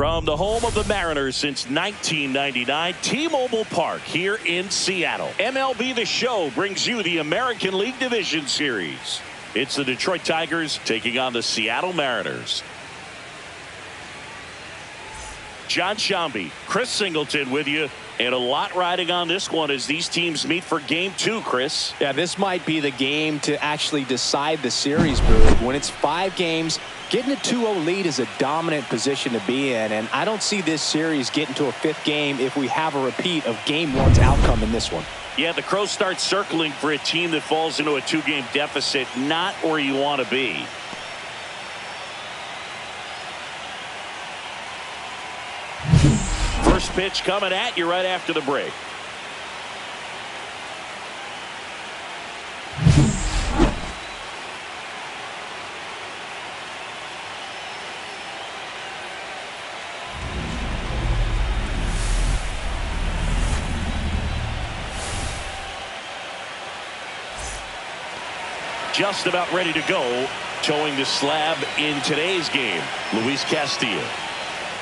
From the home of the Mariners since 1999, T-Mobile Park here in Seattle. MLB The Show brings you the American League Division Series. It's the Detroit Tigers taking on the Seattle Mariners. John Shambi, Chris Singleton with you, and a lot riding on this one as these teams meet for Game 2, Chris. Yeah, this might be the game to actually decide the series, Boog. When it's 5 games, getting a 2-0 lead is a dominant position to be in, and I don't see this series getting to a 5th game if we have a repeat of Game 1's outcome in this one. Yeah, the Crows start circling for a team that falls into a 2-game deficit, not where you want to be. First pitch coming at you right after the break. Just about ready to go, towing the slab in today's game, Luis Castillo.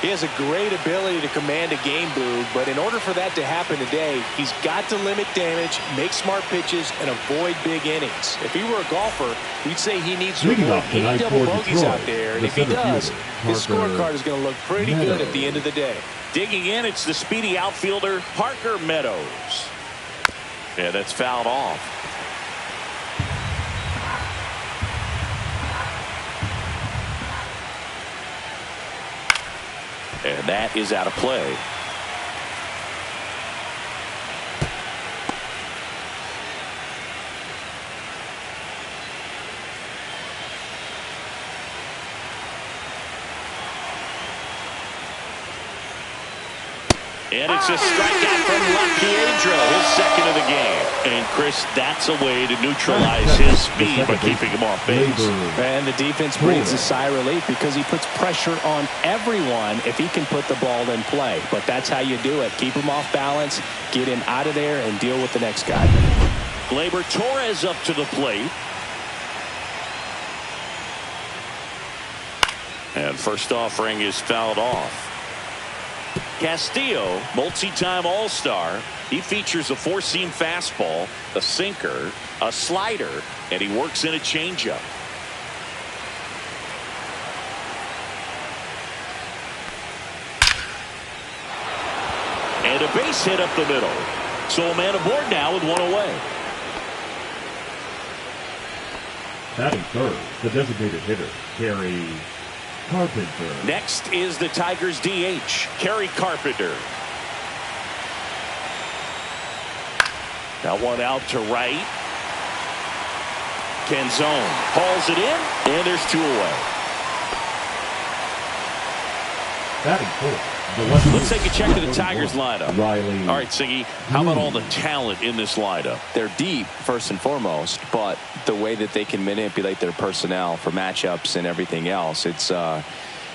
He has a great ability to command a game, Boog, but in order for that to happen today, he's got to limit damage, make smart pitches, and avoid big innings. If he were a golfer, we'd say he needs to avoid any double bogeys out there, and if he does, his scorecard is going to look pretty good at the end of the day. Digging in, it's the speedy outfielder, Parker Meadows. Yeah, that's fouled off. And that is out of play. And it's a strikeout from Piedro, his second of the game. And Chris, that's a way to neutralize his speed by keeping him off base. And the defense breathes a sigh of relief because he puts pressure on everyone if he can put the ball in play. But that's how you do it. Keep him off balance, get him out of there, and deal with the next guy. Gleyber Torres up to the plate. And first offering is fouled off. Castillo, multi-time All-Star. He features a 4-seam fastball, a sinker, a slider, and he works in a changeup. And a base hit up the middle. So a man aboard now with 1 away. Batting third, the designated hitter, Gary Carpenter. Next is the Tigers DH, Kerry Carpenter. That one out to right. Canzone hauls it in, and there's 2 away. Batting fourth. Let's take a check of the Tigers lineup. Riley. All right, Siggy, how about all the talent in this lineup? They're deep, first and foremost, but the way that they can manipulate their personnel for matchups and everything else, it's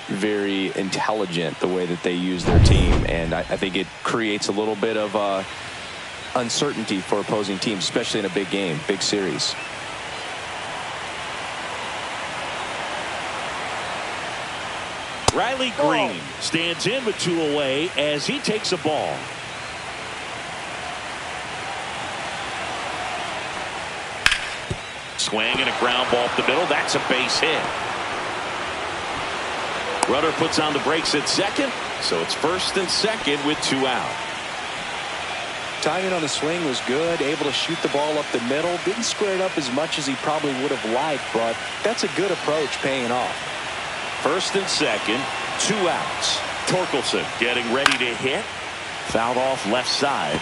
very intelligent the way that they use their team, and I think it creates a little bit of uncertainty for opposing teams, especially in a big game, big series. Riley Green stands in with 2 away as he takes a ball. Swing and a ground ball up the middle. That's a base hit. Runner puts on the brakes at second, so it's first and second with 2 out. Timing on the swing was good, able to shoot the ball up the middle. Didn't square it up as much as he probably would have liked, but that's a good approach paying off. First and second, 2 outs. Torkelson getting ready to hit. Fouled off left side.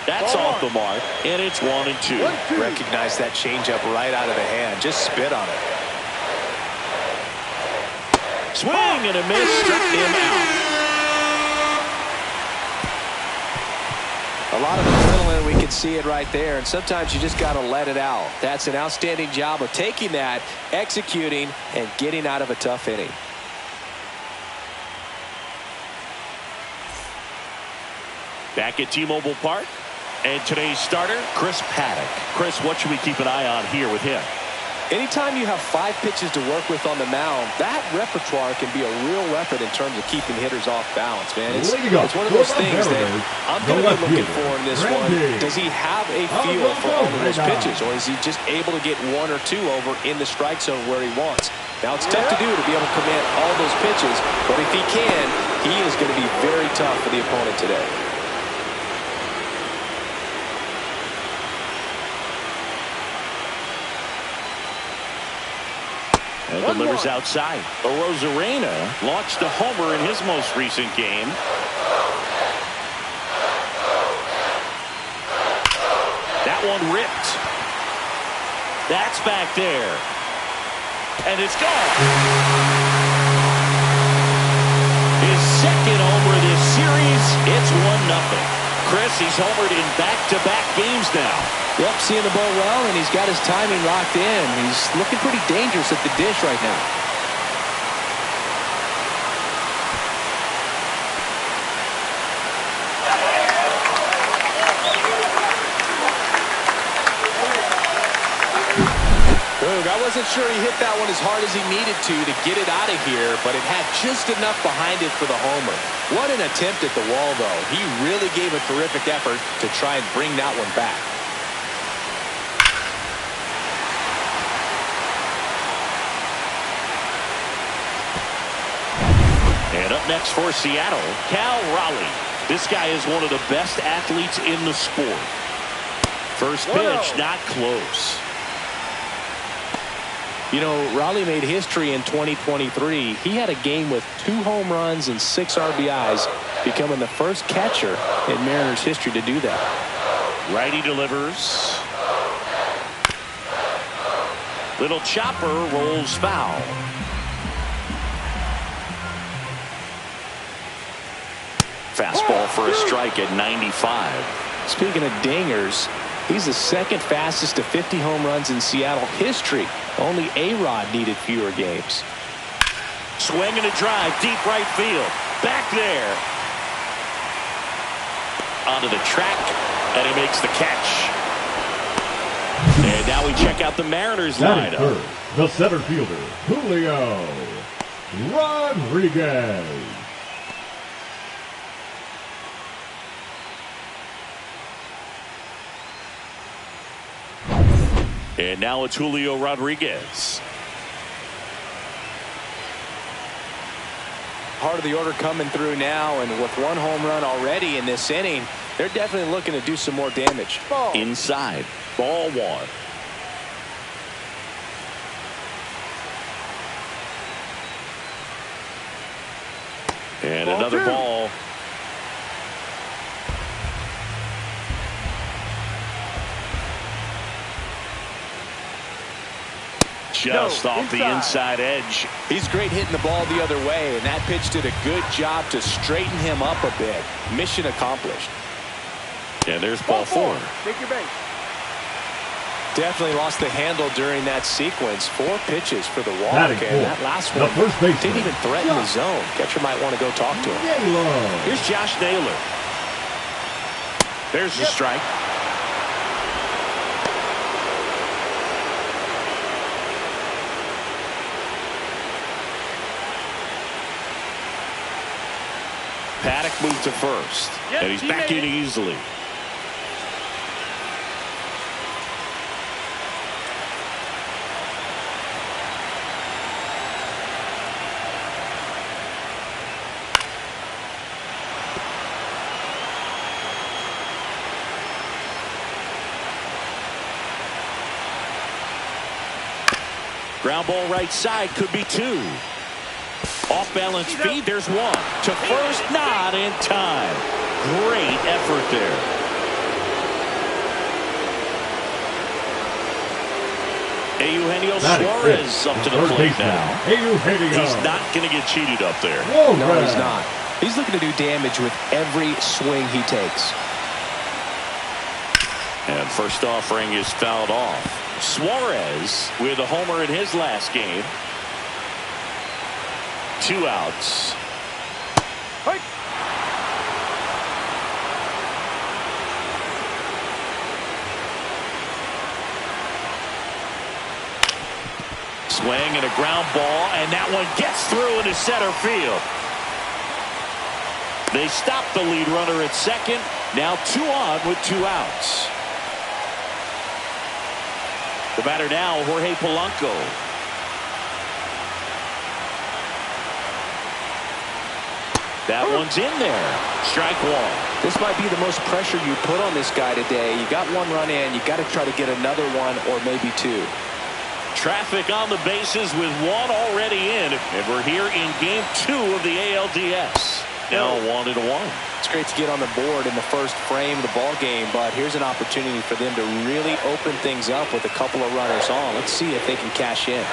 That's off the mark, and it's 1-2. Recognize that changeup right out of the hand. Just spit on it. Swing and a miss, struck him out. A lot of adrenaline we can can see it right there, and sometimes you just got to let it out. That's an outstanding job of taking that, executing, and getting out of a tough inning. Back at T-Mobile Park, and today's starter, Chris Paddock. Chris, what should we keep an eye on here with him? Anytime you have 5 pitches to work with on the mound, that repertoire can be a real weapon in terms of keeping hitters off balance, man. It's one of those things that I'm going to be looking for in this one. Does he have a feel for all of those pitches, or is he just able to get 1 or 2 over in the strike zone where he wants? Now, it's tough to do to be able to command all those pitches, but if he can, he is going to be very tough for the opponent today. And delivers outside. Arozarena launched a homer in his most recent game. That one ripped. That's back there. And it's gone. His second homer this series. It's 1-0. Chris, he's homered in back-to-back games now. Yep, seeing the ball well, and he's got his timing locked in. He's looking pretty dangerous at the dish right now. I wasn't sure he hit that one as hard as he needed to get it out of here, but it had just enough behind it for the homer. What an attempt at the wall, though. He really gave a terrific effort to try and bring that one back. And up next for Seattle, Cal Raleigh. This guy is one of the best athletes in the sport. First pitch, not close. You know, Raleigh made history in 2023. He had a game with 2 home runs and 6 RBIs, becoming the first catcher in Mariners history to do that. Righty delivers. Little chopper rolls foul. Fastball for a strike at 95. Speaking of dingers, he's the second fastest to 50 home runs in Seattle history. Only A-Rod needed fewer games. Swing and a drive, deep right field. Back there. Onto the track, and he makes the catch. And now we check out the Mariners lineup. First, the center fielder, Julio Rodriguez. And now it's Julio Rodriguez. Part of the order coming through now, and with 1 home run already in this inning, they're definitely looking to do some more damage. Inside, ball 1. And another ball. Just off the inside edge. He's great hitting the ball the other way, and that pitch did a good job to straighten him up a bit. Mission accomplished. And there's ball 4. Take your base. Definitely lost the handle during that sequence. 4 pitches for the walk, and that last one didn't even threaten the zone. Catcher might want to go talk to him. Here's Josh Naylor. There's the strike. Paddock moved to first, and he's back in easily. Ground ball right side, could be 2. Off balance feed, there's 1. To first, not in time. Great effort there. Eugenio Suarez up to the plate now. He's not going to get cheated up there. No, he's not. He's looking to do damage with every swing he takes. And first offering is fouled off. Suarez with a homer in his last game. 2 outs. Hey. Swing and a ground ball, and that one gets through into center field. They stop the lead runner at second. Now 2 on with 2 outs. The batter now, Jorge Polanco. That one's in there. Strike 1. This might be the most pressure you put on this guy today. You got 1 run in. You got to try to get another one or maybe 2. Traffic on the bases with 1 already in. And we're here in game 2 of the ALDS. Now 1-1. It's great to get on the board in the first frame of the ball game, but here's an opportunity for them to really open things up with a couple of runners on. Let's see if they can cash in.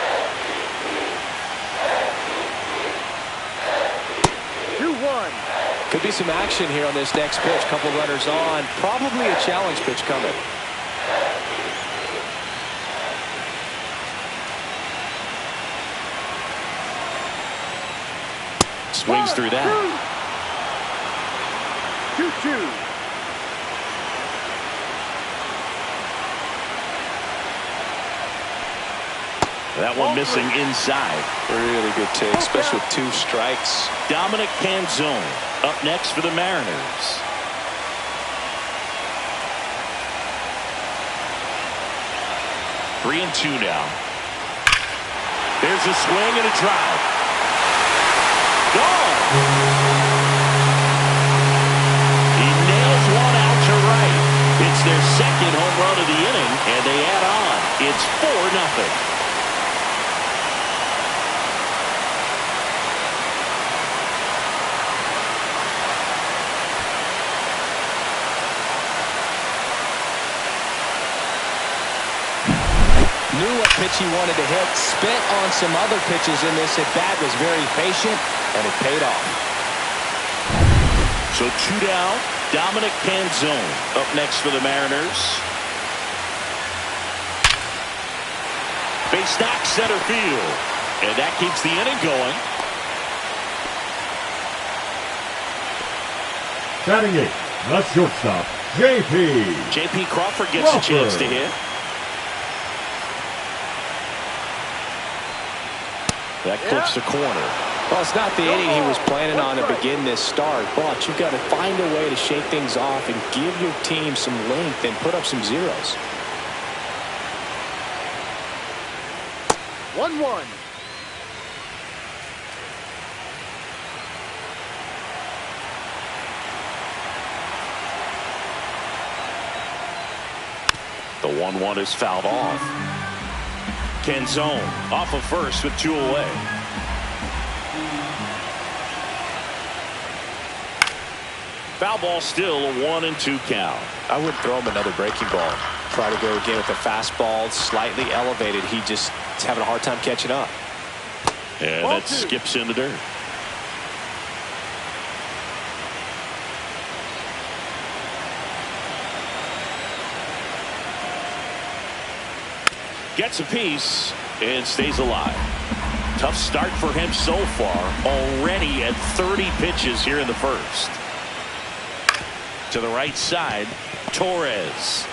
2-1. Could be some action here on this next pitch. Couple runners on. Probably a challenge pitch coming. Swings through that. 2-2. That one missing inside. Really good take, especially with 2 strikes. Dominic Canzone up next for the Mariners. Three and 2 now. There's a swing and a drive. Gone. He nails one out to right. It's their second home run of the inning, and they add on. It's 4-0. Knew what pitch he wanted to hit. Spent on some other pitches in this at bat. Was very patient, and it paid off. So 2 down. Dominic Canzone up next for the Mariners. Base knock center field. And that keeps the inning going. Batting 8, the shortstop, J.P. Crawford gets a chance to hit. That clips the corner. Well, it's not the inning he was planning on to begin this start, but you've got to find a way to shake things off and give your team some length and put up some zeros. 1-1. The 1-1 is fouled off. Canzone off of first with 2 away. Foul ball, still a 1-2 count. I wouldn't throw him another breaking ball. Try to go again with the fastball, slightly elevated. He just is having a hard time catching up. And that skips in the dirt. Gets a piece and stays alive. Tough start for him so far. Already at 30 pitches here in the first. To the right side, Torres.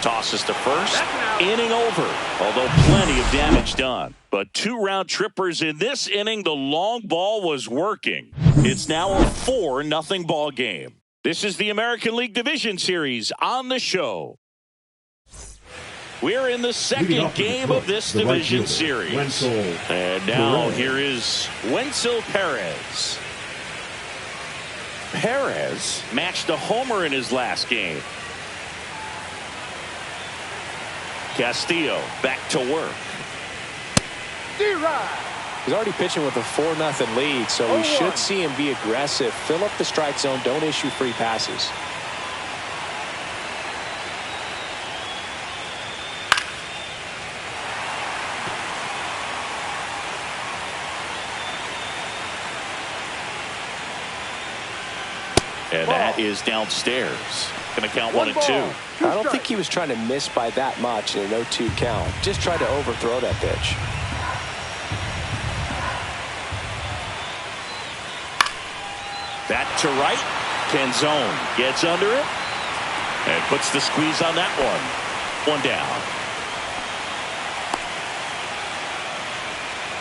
Tosses to first. Inning over. Although plenty of damage done. But 2 round trippers in this inning. The long ball was working. It's now a 4-0 ball game. This is the American League Division Series on the show. We're in the second game of this division series. And now here is Wenzel Perez. Perez matched a homer in his last game. Castillo back to work. He's already pitching with a 4-0 lead, so we should see him be aggressive. Fill up the strike zone. Don't issue free passes. And that is downstairs. Going to count 1-2. I don't think he was trying to miss by that much in an 0-2 count. Just tried to overthrow that pitch. That to right. Canzone gets under it and puts the squeeze on that one. One down.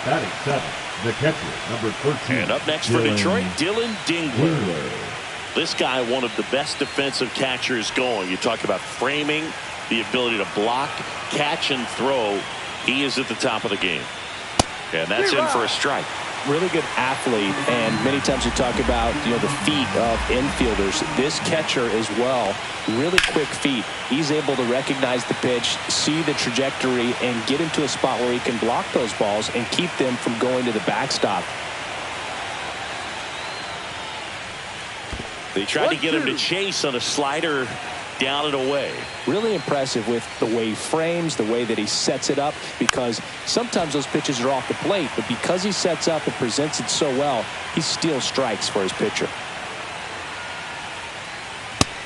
Batting seventh, the catcher, number 13. And up next for Detroit, Dylan Dingler. This guy, one of the best defensive catchers going. You talk about framing, the ability to block, catch, and throw. He is at the top of the game. And that's in for a strike. Really good athlete, and many times you talk about the feet of infielders. This catcher as well, really quick feet. He's able to recognize the pitch, see the trajectory, and get into a spot where he can block those balls and keep them from going to the backstop. They tried to get him to chase on a slider down and away. Really impressive with the way he frames, the way that he sets it up, because sometimes those pitches are off the plate, but because he sets up and presents it so well, he steals strikes for his pitcher.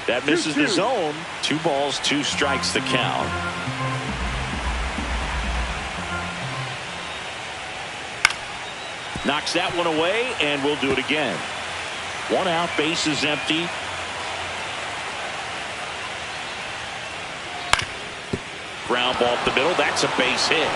That misses the zone. 2 balls, 2 strikes the count. Knocks that one away, and we'll do it again. 1 out, base is empty. Ground ball up the middle. That's a base hit.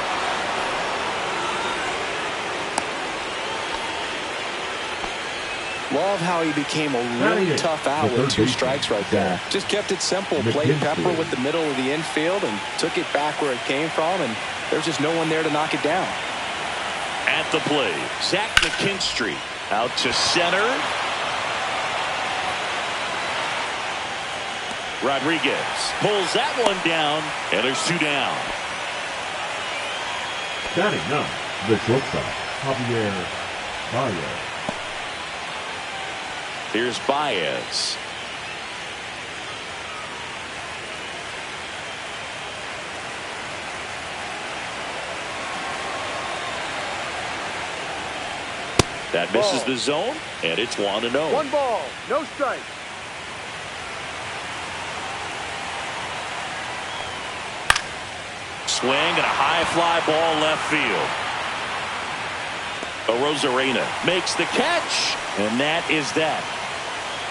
Love how he became a really tough out with 2 strikes right there. Just kept it simple. Played pepper with the middle of the infield and took it back where it came from, and there's just no one there to knock it down. At the plate, Zach McKinstry out to center. Rodriguez pulls that one down, and there's 2 down. Batting ninth, the shortstop, Javier Baez. Here's Baez. That misses the zone, and it's 1-0. 1 ball, no strike. Swing and a high fly ball left field. Arozarena makes the catch, and that is that.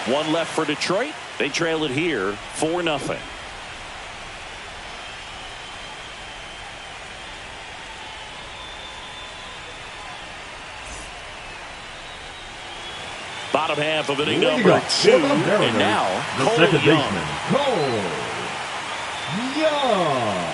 1 left for Detroit. They trail it here 4-0. Bottom half of inning number 2, and now the second baseman, Cole Young.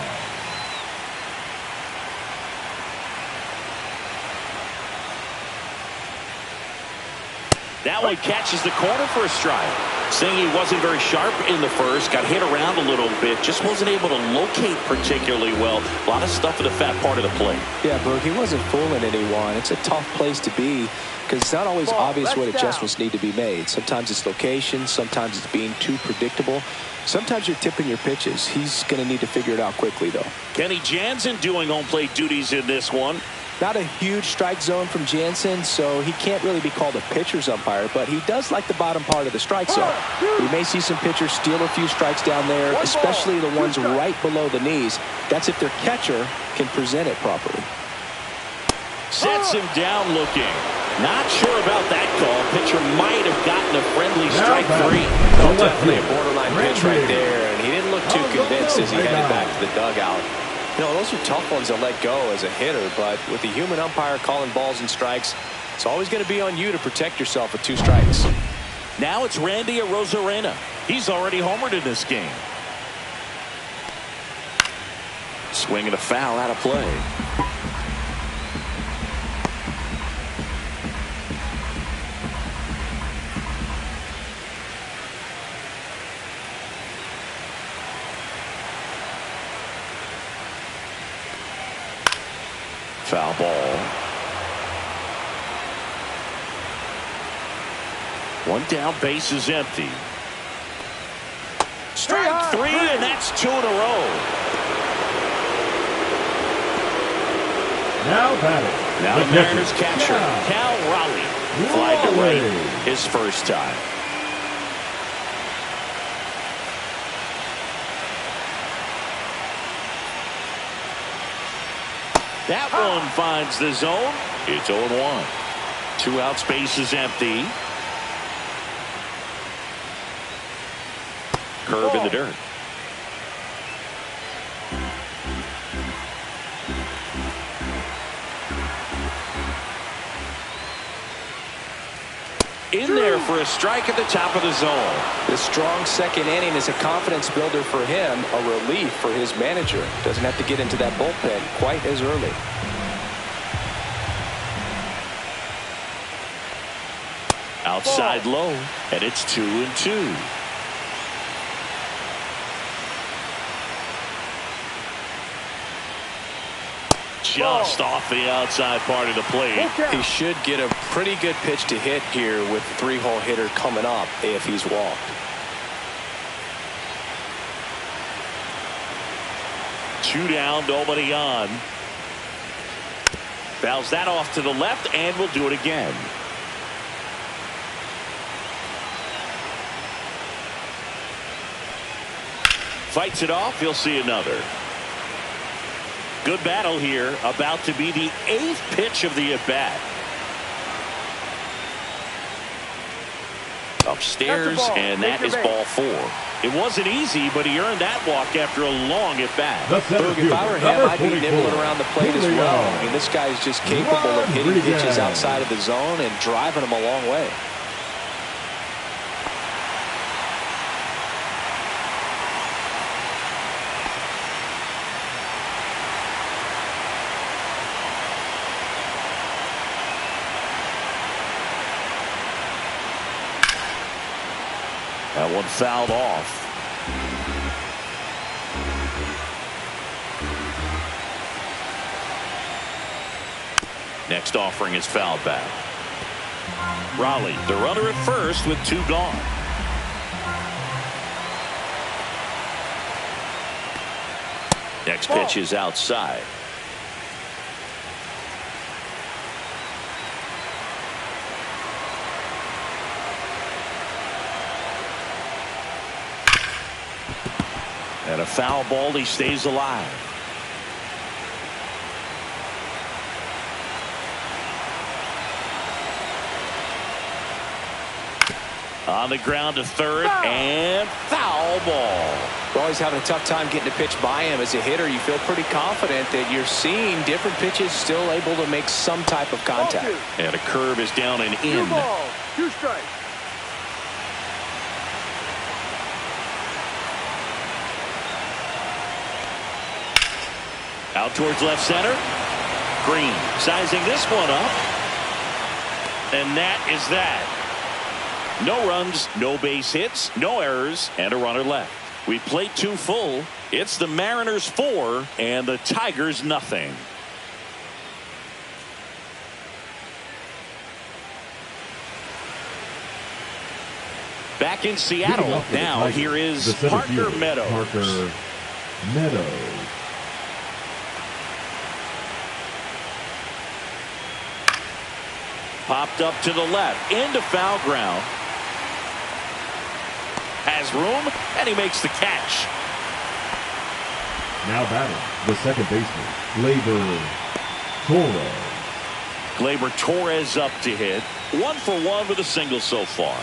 That one catches the corner for a strike. Saying he wasn't very sharp in the first, got hit around a little bit, just wasn't able to locate particularly well. A lot of stuff in the fat part of the plate. Yeah, Brooke, he wasn't fooling anyone. It's a tough place to be because it's not always obvious what adjustments need to be made. Sometimes it's location, sometimes it's being too predictable. Sometimes you're tipping your pitches. He's going to need to figure it out quickly, though. Kenny Jansen doing home plate duties in this one. Not a huge strike zone from Jansen, so he can't really be called a pitcher's umpire, but he does like the bottom part of the strike zone. We may see some pitchers steal a few strikes down there, especially the ones right below the knees. That's if their catcher can present it properly. Sets him down looking. Not sure about that call. Pitcher might have gotten a friendly strike 3. No, definitely a borderline pitch right there, and he didn't look too convinced as he headed back to the dugout. Those are tough ones to let go as a hitter, but with the human umpire calling balls and strikes, it's always going to be on you to protect yourself with 2 strikes. Now it's Randy Arozarena. He's already homered in this game. Swing and a foul out of play. Foul ball. 1 down, base is empty. Strike 3, and that's 2 in a row. Now batting. Now the Mariners catcher, Cal Raleigh. Fly to right his first time. That one finds the zone. It's 0-1. 2 outs, base is empty. Curve in the dirt. In there for a strike at the top of the zone. This strong second inning is a confidence builder for him, a relief for his manager. Doesn't have to get into that bullpen quite as early. Outside low, and it's 2-2. Just off the outside part of the plate. He should get a pretty good pitch to hit here with the 3-hole hitter coming up if he's walked. Two down, nobody on. Fouls that off to the left, and we'll do it again. Fights it off. He'll see another. Good battle here. About to be the 8th pitch of the at-bat. Upstairs, and that is ball 4. It wasn't easy, but he earned that walk after a long at-bat. If I were him, I'd be nibbling around the plate as well. I mean, this guy's just capable of hitting pitches outside of the zone and driving them a long way. That one fouled off. Next offering is fouled back. Raleigh, the runner at first with 2 gone. Next pitch is outside. And a foul ball, he stays alive. On the ground to third, and foul ball. Well, he's having a tough time getting a pitch by him. As a hitter, you feel pretty confident that you're seeing different pitches still able to make some type of contact. And a curve is down and in. 2 balls, 2 strikes. Out towards left center. Green sizing this one up. And that is that. No runs, no base hits, no errors, and a runner left. We played 2 full. It's the Mariners 4 and the Tigers nothing. Back in Seattle now. Here is Parker Meadows. Parker Meadows. Popped up to the left into foul ground. Has room, and he makes the catch. Now batting, the second baseman, Gleyber Torres. Gleyber Torres up to hit. 1 for 1 with a single so far.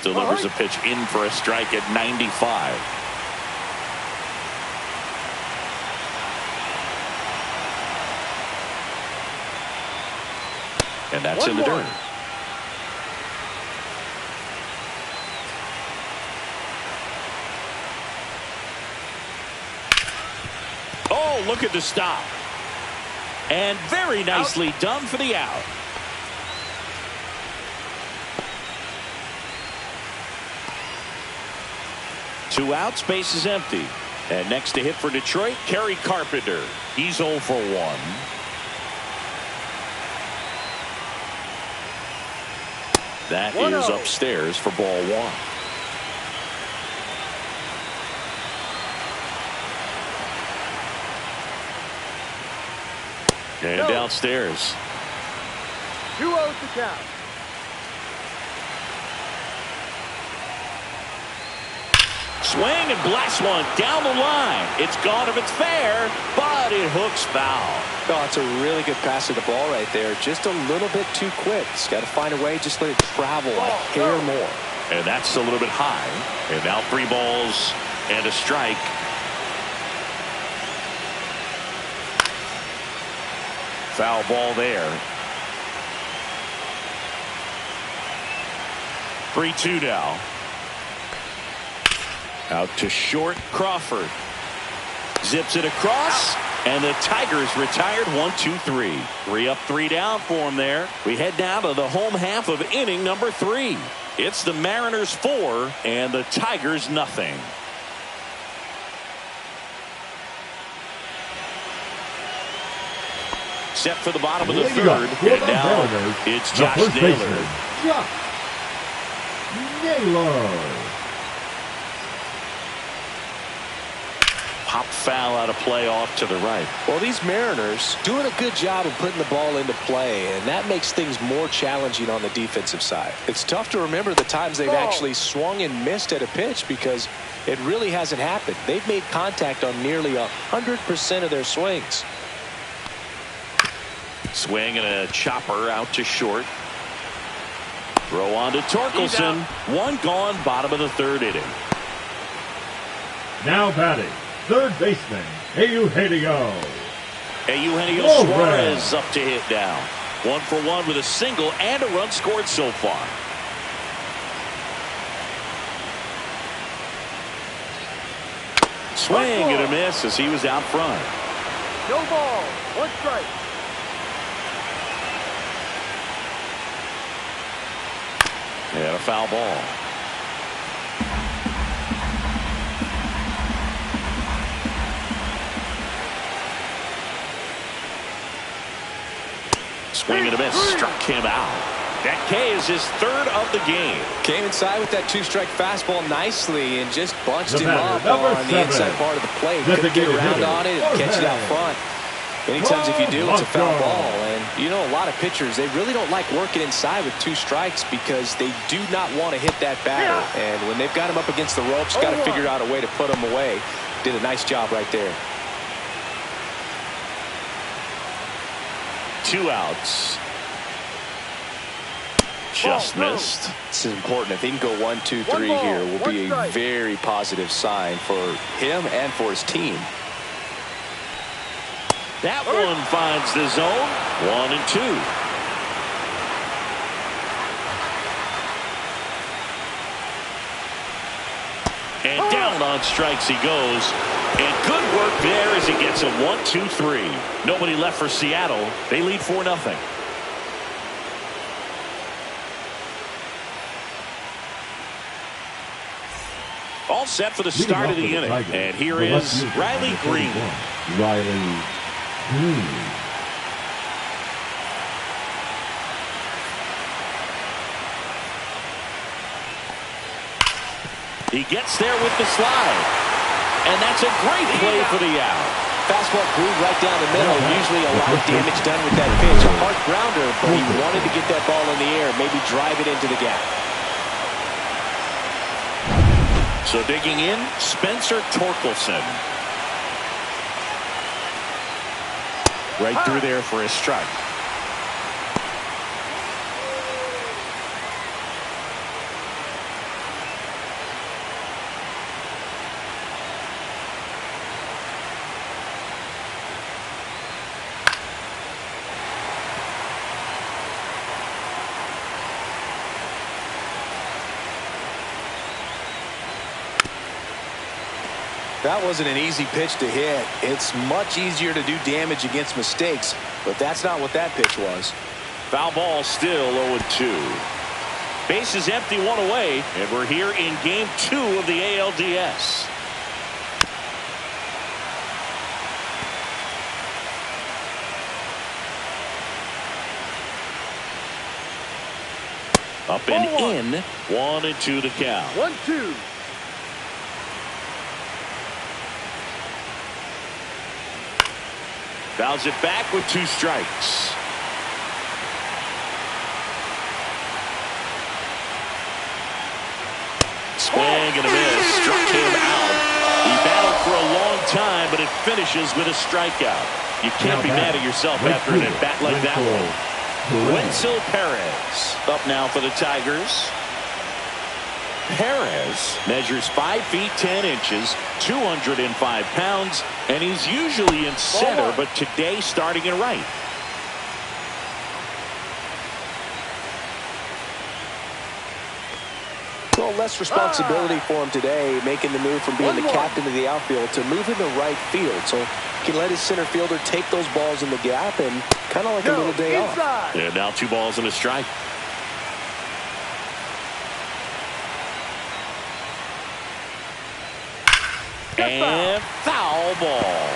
Delivers a pitch in for a strike at 95. And that's in the dirt. Oh, look at the stop. And very nicely done for the out. Two outs, base is empty. And next to hit for Detroit, Kerry Carpenter. He's 0 for 1. That is upstairs for ball 1. And downstairs. 2-0 to count. Swing and blast one down the line. It's gone if it's fair, but it hooks foul. Oh, it's a really good pass to the ball right there. Just a little bit too quick. He's got to find a way, just let it travel a hair more. And that's a little bit high. And now 3 balls and a strike. Foul ball there. 3-2 now. Out to short, Crawford. Zips it across, and the Tigers retired 1-2-3. 3 up, 3 down for them there. We head down to the home half of inning number 3. It's the Mariners 4 and the Tigers nothing. Set for the bottom of the third, and now it's Josh Naylor. Josh Naylor. Pop foul out of play off to the right. Well, these Mariners doing a good job of putting the ball into play, and that makes things more challenging on the defensive side. It's tough to remember the times they've actually swung and missed at a pitch because it really hasn't happened. They've made contact on nearly 100% of their swings. Swing and a chopper out to short. Throw on to Torkelson. 1 gone, bottom of the 3rd inning. Now batting, third baseman, Eugenio Suarez up to hit now. 1 for 1 with a single and a run scored so far. Swing and a miss as he was out front. No ball. 1 strike. And a foul ball. Swing and a miss. Struck him out. That K is his 3rd of the game. Came inside with that 2-strike fastball nicely and just bunched him up on the inside part of the plate. Couldn't get around on it and catch it out front. Many times if you do, it's a foul ball. And you know, a lot of pitchers, they really don't like working inside with 2 strikes because they do not want to hit that batter. And when they've got him up against the ropes, got to figure out a way to put him away. Did a nice job right there. 2 outs. Just missed. This is important. If he can go 1, 2, 3 here, will be a very positive sign for him and for his team. That one finds the zone. 1 and 2. And down on strikes he goes. And good work there as he gets a 1-2-3. Nobody left for Seattle. They lead 4-0. All set for the start of the inning. And here is Riley Green. Riley Green. He gets there with the slide. And that's a great play for the out. Fastball groove right down the middle. Usually a lot of damage done with that pitch. A hard grounder, but he wanted to get that ball in the air, maybe drive it into the gap. So digging in, Spencer Torkelson. Right through there for a strike. That wasn't an easy pitch to hit. It's much easier to do damage against mistakes, but that's not what that pitch was. Foul ball still 0-2. Base is empty, 1 away, and we're here in game 2 of the ALDS. Up and in, 1-2 the count. 1-2. Fouls it back with 2 strikes. Swing and a miss. Struck him time, but it finishes with a strikeout. You can't be mad at yourself after an at-bat like that one. Wenzel Perez up now for the Tigers. Perez measures 5 feet 10 inches, 205 pounds, and he's usually in center, but today starting in right. Well, less responsibility for him today, making the move from being the captain of the outfield to move into right field. So he can let his center fielder take those balls in the gap and kind of like a little day off. Yeah, now 2 balls and a strike. And foul ball.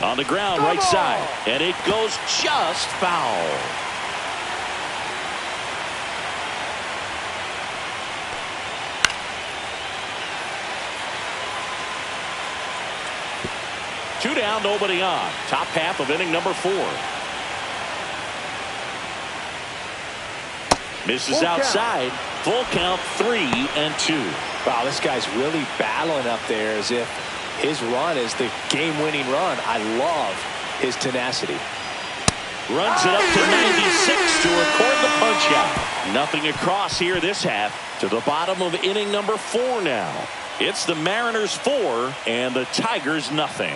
On the ground, right side, and it goes just foul. Two down, nobody on. Top half of inning number 4. Misses outside. Full count, 3-2. Wow, this guy's really battling up there as if his run is the game-winning run. I love his tenacity. Runs it up to 96 to record the punch-out. Nothing across here this half. To the bottom of inning number 4 now. It's the Mariners 4 and the Tigers nothing.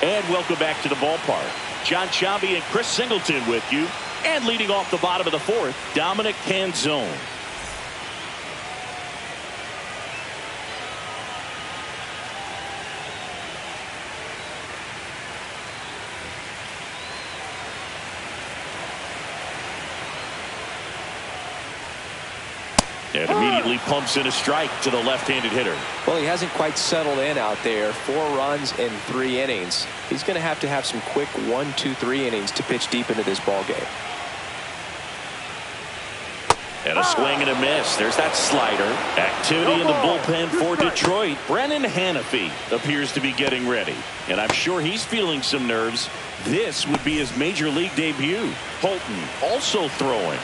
And welcome back to the ballpark. John Chambi and Chris Singleton with you. And leading off the bottom of the 4th, Dominic Canzone. And immediately pumps in a strike to the left-handed hitter. Well, he hasn't quite settled in out there. 4 runs in 3 innings. He's going to have some quick 1, 2, 3 innings to pitch deep into this ball game. And a swing and a miss. There's that slider. Activity in the bullpen for Detroit. Brennan Hanafy appears to be getting ready. And I'm sure he's feeling some nerves. This would be his major league debut. Holton also throwing.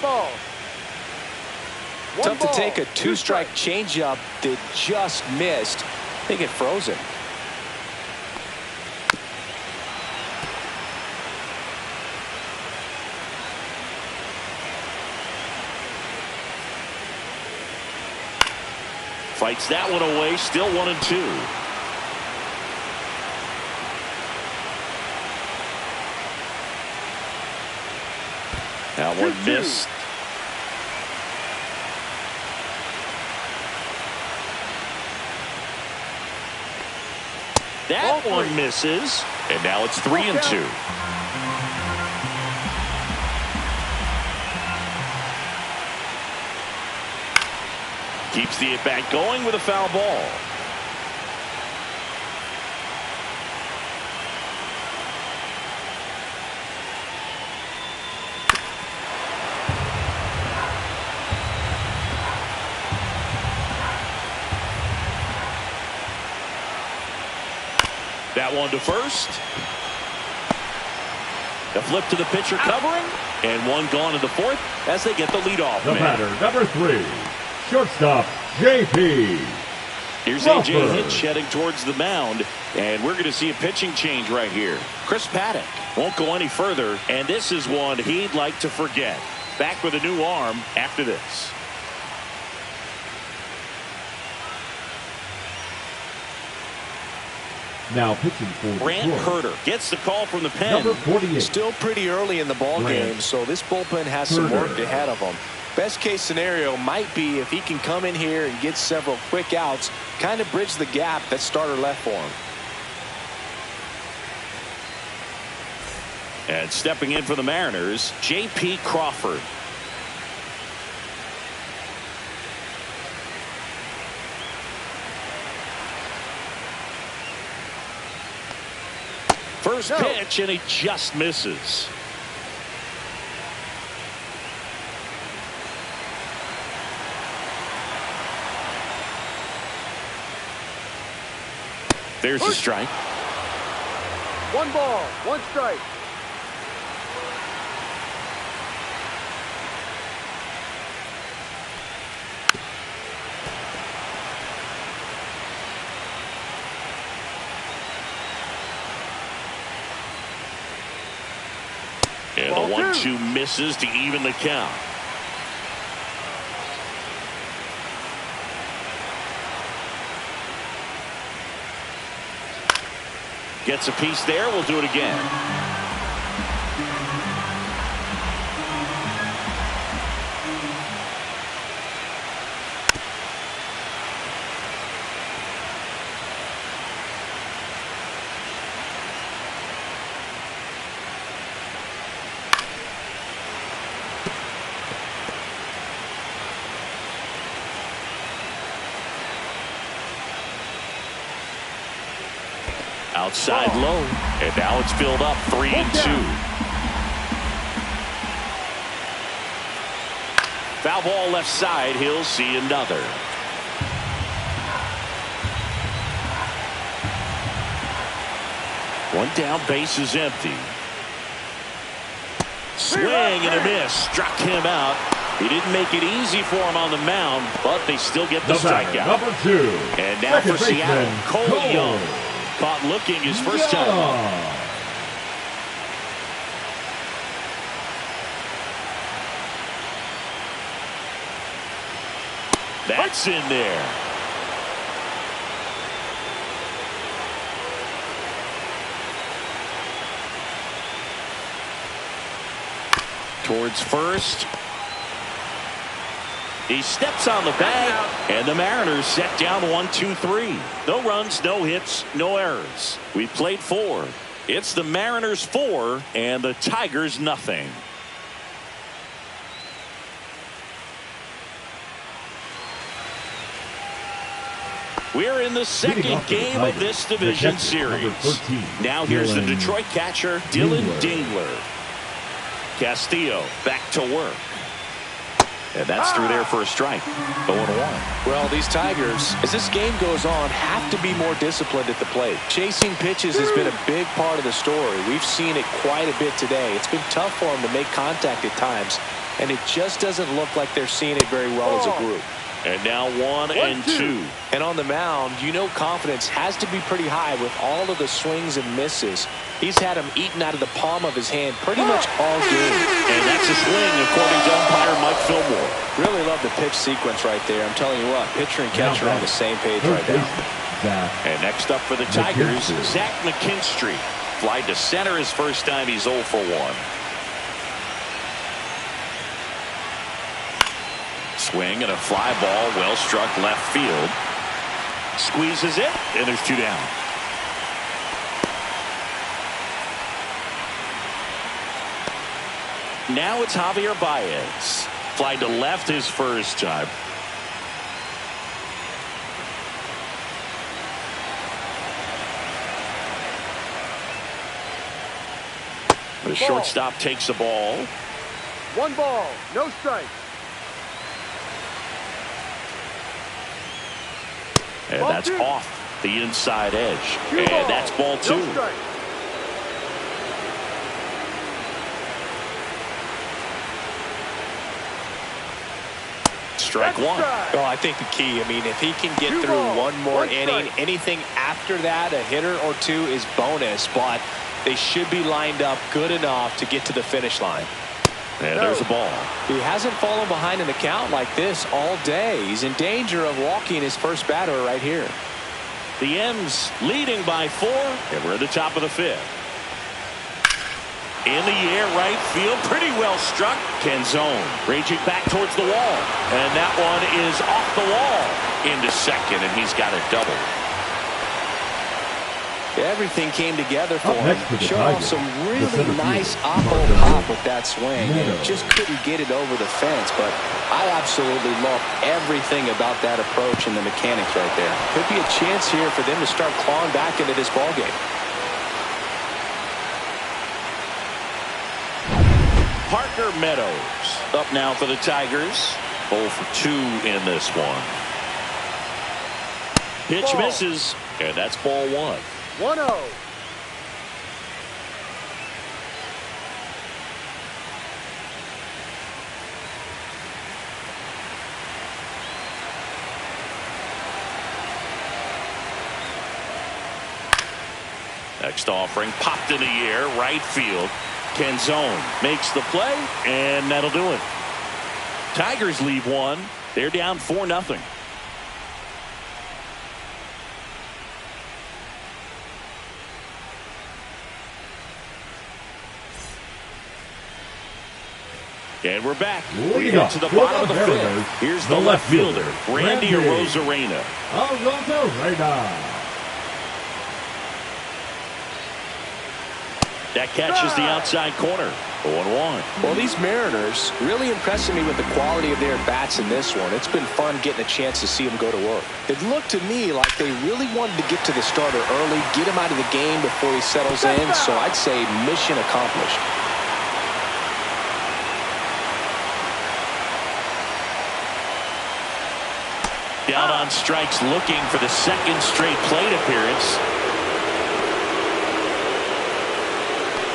Ball. Tough to take a 2-strike changeup that just missed. I think it froze him. Fights that one away. Still 1-2. That one missed. That one misses. And now it's 3-2. Keeps the at-bat going with a foul ball. That one to first. The flip to the pitcher covering. And one gone in the 4th as they get the leadoff The man. batter, number 3, shortstop, J.P. Here's A.J. Hinch heading towards the mound. And we're going to see a pitching change right here. Chris Paddock won't go any further. And this is one he'd like to forget. Back with a new arm after this. Now pitching for Brant Detroit, Herter gets the call from the pen. number 48. Still pretty early in the ball game, so this bullpen has some work ahead of them. Best case scenario might be if he can come in here and get several quick outs, kind of bridge the gap that starter left for him. And stepping in for the Mariners, J.P. Crawford. First pitch, and he just misses. There's a strike. 1 ball, 1 strike. And the 1-2 misses to even the count. Gets a piece there. We'll do it again. Outside low, and now it's filled up 3-2. Foul ball left side. He'll see another. One down, base is empty. Swing and a miss. Struck him out. He didn't make it easy for him on the mound, but they still get the strikeout. Number 2. And now for Seattle, Cole Young. Caught looking his first time up. That's in there. Towards first. He steps on the bag, and the Mariners set down 1-2-3. No runs, no hits, no errors. We played 4. It's the Mariners 4 and the Tigers nothing. We're in the second game of this division series. Now here's the Detroit catcher, Dylan Dingler. Castillo back to work. And that's through there for a strike. 0-1. Well, these Tigers, as this game goes on, have to be more disciplined at the plate. Chasing pitches has been a big part of the story. We've seen it quite a bit today. It's been tough for them to make contact at times, and it just doesn't look like they're seeing it very well as a group. And now 1-2. And on the mound, you know confidence has to be pretty high with all of the swings and misses. He's had them eaten out of the palm of his hand pretty much all game. And that's a swing, according to umpire Mike Fillmore. Really love the pitch sequence right there. I'm telling you what, pitcher and catcher are on the same page right now. And next up for the Tigers, Zach McKinstry. Flied to center his first time. He's 0 for 1. Swing and a fly ball, well struck left field. Squeezes it, and there's 2 down. Now it's Javier Baez. Fly to left his first time. The shortstop takes the ball. 1 ball, no strike. And that's off the inside edge. And that's ball 2. No strike 1. Well, I think the key, I mean, if he can get through one more inning, anything after that, a hitter or 2 is bonus, but they should be lined up good enough to get to the finish line. And there's a ball. He hasn't fallen behind in the count like this all day. He's in danger of walking his first batter right here. The M's leading by 4, and we're at the top of the 5th. In the air, right field, pretty well struck. Canzone raging back towards the wall, and that one is off the wall into second, and he's got a double. Everything came together for him. Showed off some really nice pop with that swing, and just couldn't get it over the fence. But I absolutely love everything about that approach and the mechanics right there. Could be a chance here for them to start clawing back into this ballgame. Parker Meadows up now for the Tigers. 0 for 2 in this one. Pitch Ball. misses, and that's ball one. 1-0. Next offering popped in the air, right field. Canzone makes the play, and that'll do it. Tigers leave one. They're down 4-0. And we're back. We get to the bottom of the fifth. Here's the left fielder, Randy Arozarena. That catches the outside corner. 0-1. Well, these Mariners really impressing me with the quality of their bats in this one. It's been fun getting a chance to see them go to work. It looked to me like they really wanted to get to the starter early, get him out of the game before he settles in. So I'd say mission accomplished. Down on strikes, looking for the second straight plate appearance.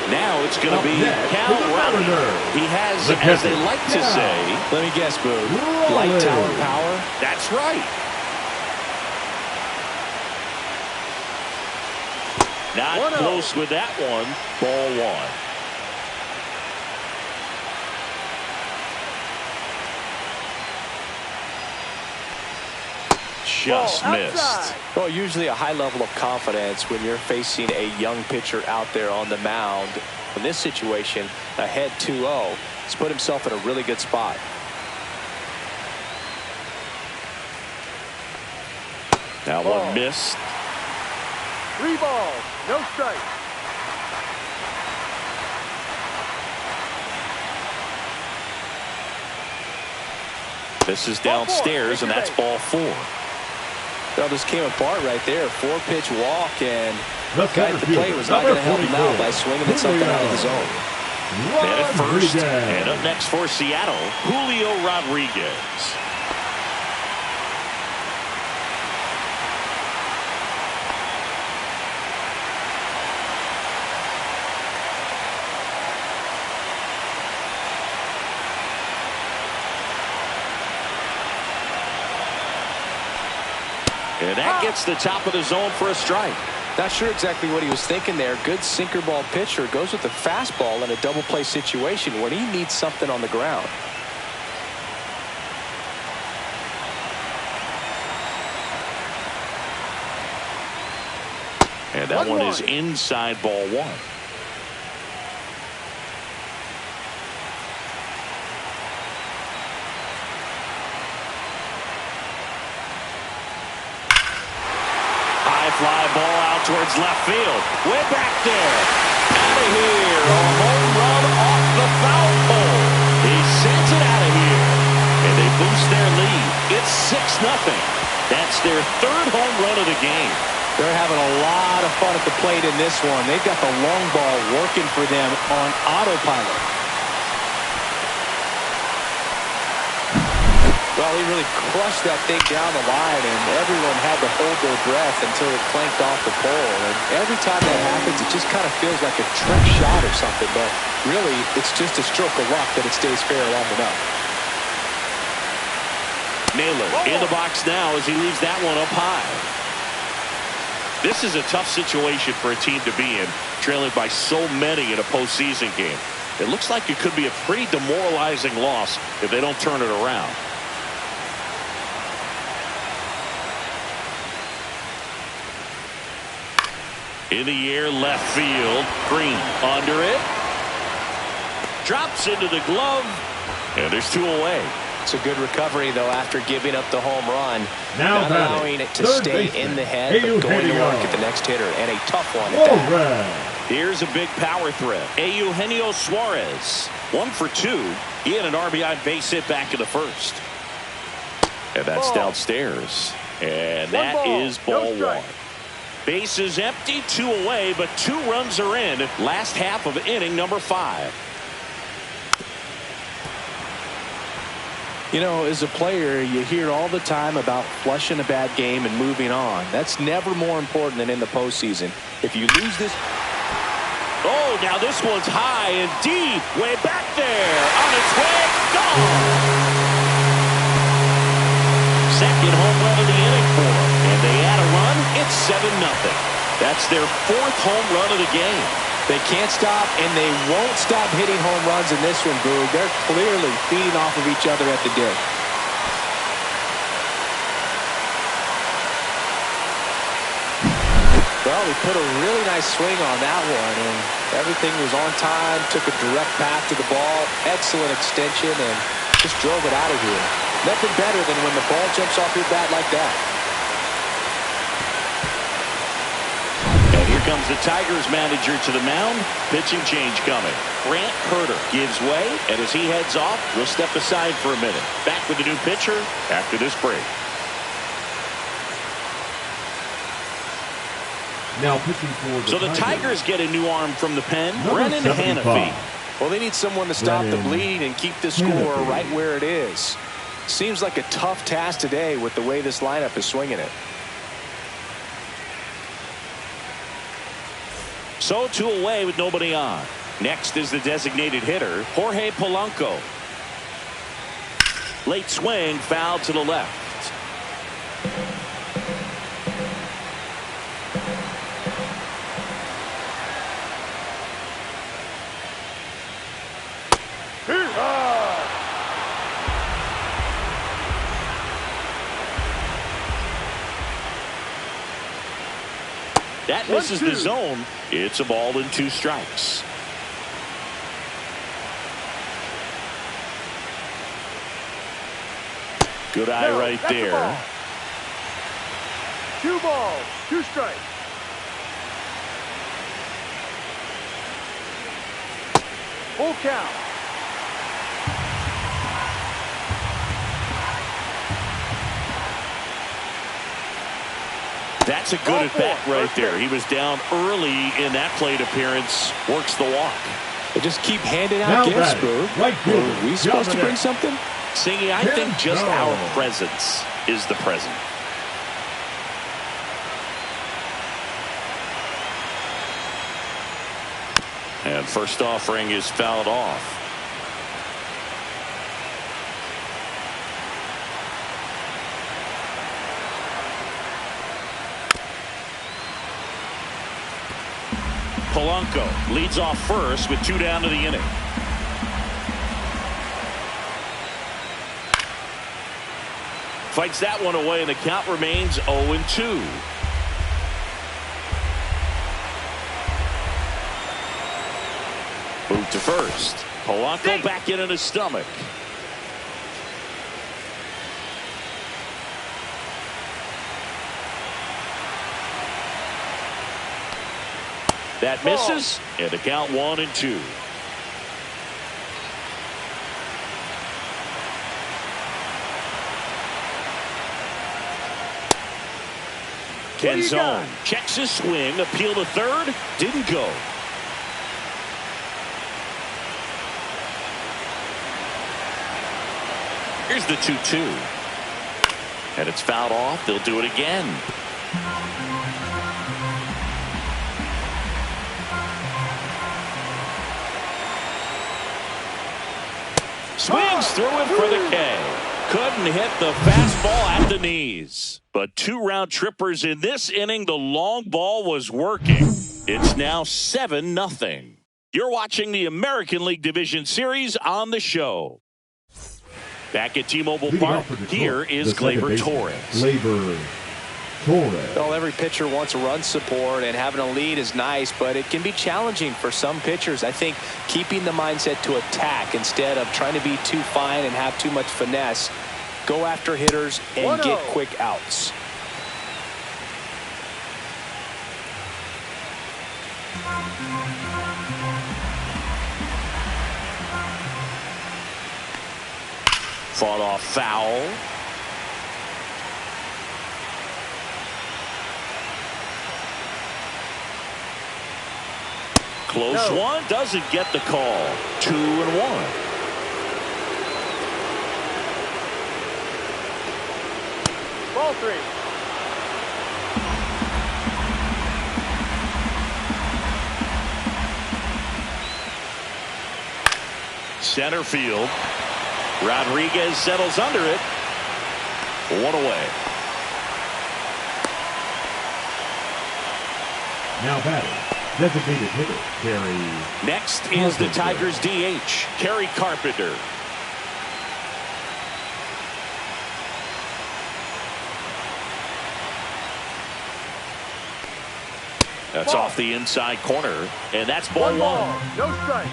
Now it's going to be Cal Raleigh. He has, as they like to say, let me guess, Boo, light tower power? That's right. Not close with that one. Ball one. Just missed. Well, usually a high level of confidence when you're facing a young pitcher out there on the mound. In this situation, ahead 2-0, he's put himself in a really good spot. That one missed. 3 balls, no strike. This is downstairs, and that's ball 4. Well, this came apart right there. 4-pitch walk, and the guy at the plate was not going to help him out by swinging at something out of the zone. And at first, and up next for Seattle, Julio Rodriguez. And that gets the top of the zone for a strike. Not sure exactly what he was thinking there. Good sinker ball pitcher goes with the fastball in a double play situation when he needs something on the ground. And that one is inside ball 1. Fly ball out towards left field. Way back there. Out of here. A home run off the foul pole. He sends it out of here. And they boost their lead. It's 6-0. That's their 3rd home run of the game. They're having a lot of fun at the plate in this one. They've got the long ball working for them on autopilot. Well, he really crushed that thing down the line, and everyone had to hold their breath until it clanked off the pole. And every time that happens, it just kind of feels like a trick shot or something. But really, it's just a stroke of luck that it stays fair long enough. Naylor in the box now as he leaves that one up high. This is a tough situation for a team to be in, trailing by so many in a postseason game. It looks like it could be a pretty demoralizing loss if they don't turn it around. In the air, left field. Green under it. Drops into the glove. And there's 2 away. It's a good recovery, though, after giving up the home run. Now not allowing it to stay in the head, but going to work at the next hitter. And a tough one at that. Here's a big power threat. Eugenio Suarez. 1 for 2. He had an RBI base hit back in the first. And that's downstairs. And that is ball 1. Base is empty, 2 away, but 2 runs are in. Last half of inning number 5. You know, as a player, you hear all the time about flushing a bad game and moving on. That's never more important than in the postseason. If you lose this... Oh, now this one's high and deep. Way back there. On its way. Gone. Second home run of the inning for them. And they add a run. It's 7-0. That's their fourth home run of the game. They can't stop, and they won't stop hitting home runs in this one, Boog. They're clearly feeding off of each other at the dick. Well, he put a really nice swing on that one, and everything was on time, took a direct path to the ball, excellent extension, and just drove it out of here. Nothing better than when the ball jumps off your bat like that. And here comes the Tigers manager to the mound. Pitching change coming. Grant Herter gives way, and as he heads off, we'll step aside for a minute. Back with the new pitcher after this break. Now pitching for So the Tigers get a new arm from the pen. Number Brennan 75. Hannafy. Well, they need someone to stop the bleeding and keep the score right where it is. Seems like a tough task today with the way this lineup is swinging it. So 2 away with nobody on. Next is the designated hitter, Jorge Polanco. Late swing, foul to the left. That misses the zone. It's a ball and 2 strikes. Good eye right there. 2 balls, 2 strikes. Full count. That's a good at-bat right there. He was down early in that plate appearance. Works the walk. They just keep handing out gifts, Boo. Right fielder, Are we supposed to bring something? Singy, I think just our presence is the present. And first offering is fouled off. Polanco leads off first with 2 down to the inning. Fights that one away, and the count remains 0-2. Move to first. Polanco back in his stomach. That misses, and the count 1-2. Canzone checks his swing, appeal to third, didn't go. Here's the 2-2. And it's fouled off. They'll do it again. Swings through it for the K. Couldn't hit the fastball at the knees. But 2 round trippers in this inning. The long ball was working. It's now 7-0. You're watching the American League Division Series on the show. Back at T-Mobile Park, here is Gleyber Torres. Gleyber Torres. Well, every pitcher wants a run support, and having a lead is nice, but it can be challenging for some pitchers. I think keeping the mindset to attack instead of trying to be too fine and have too much finesse. Go after hitters and get quick outs. Fought off foul. Close one, doesn't get the call. 2-1. Ball 3. Center field. Rodriguez settles under it. One away. Now batting, designated hitter, Kerry. Next is the Tigers DH, Kerry Carpenter. That's off the inside corner, and that's ball 1. No strike.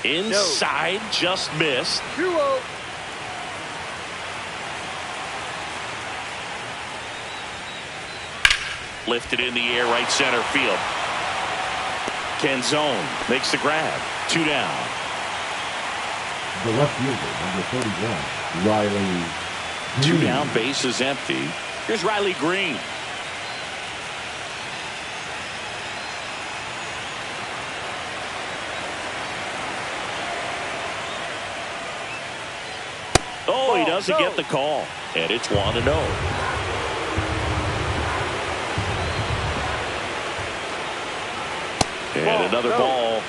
Inside, just missed. 2-0. Lifted in the air, right center field. Canzone makes the grab. 2 down. The left fielder, number 31, Riley. 2 down, base is empty. Here's Riley Green. Oh, he doesn't get the call. And it's 1-0. And another ball.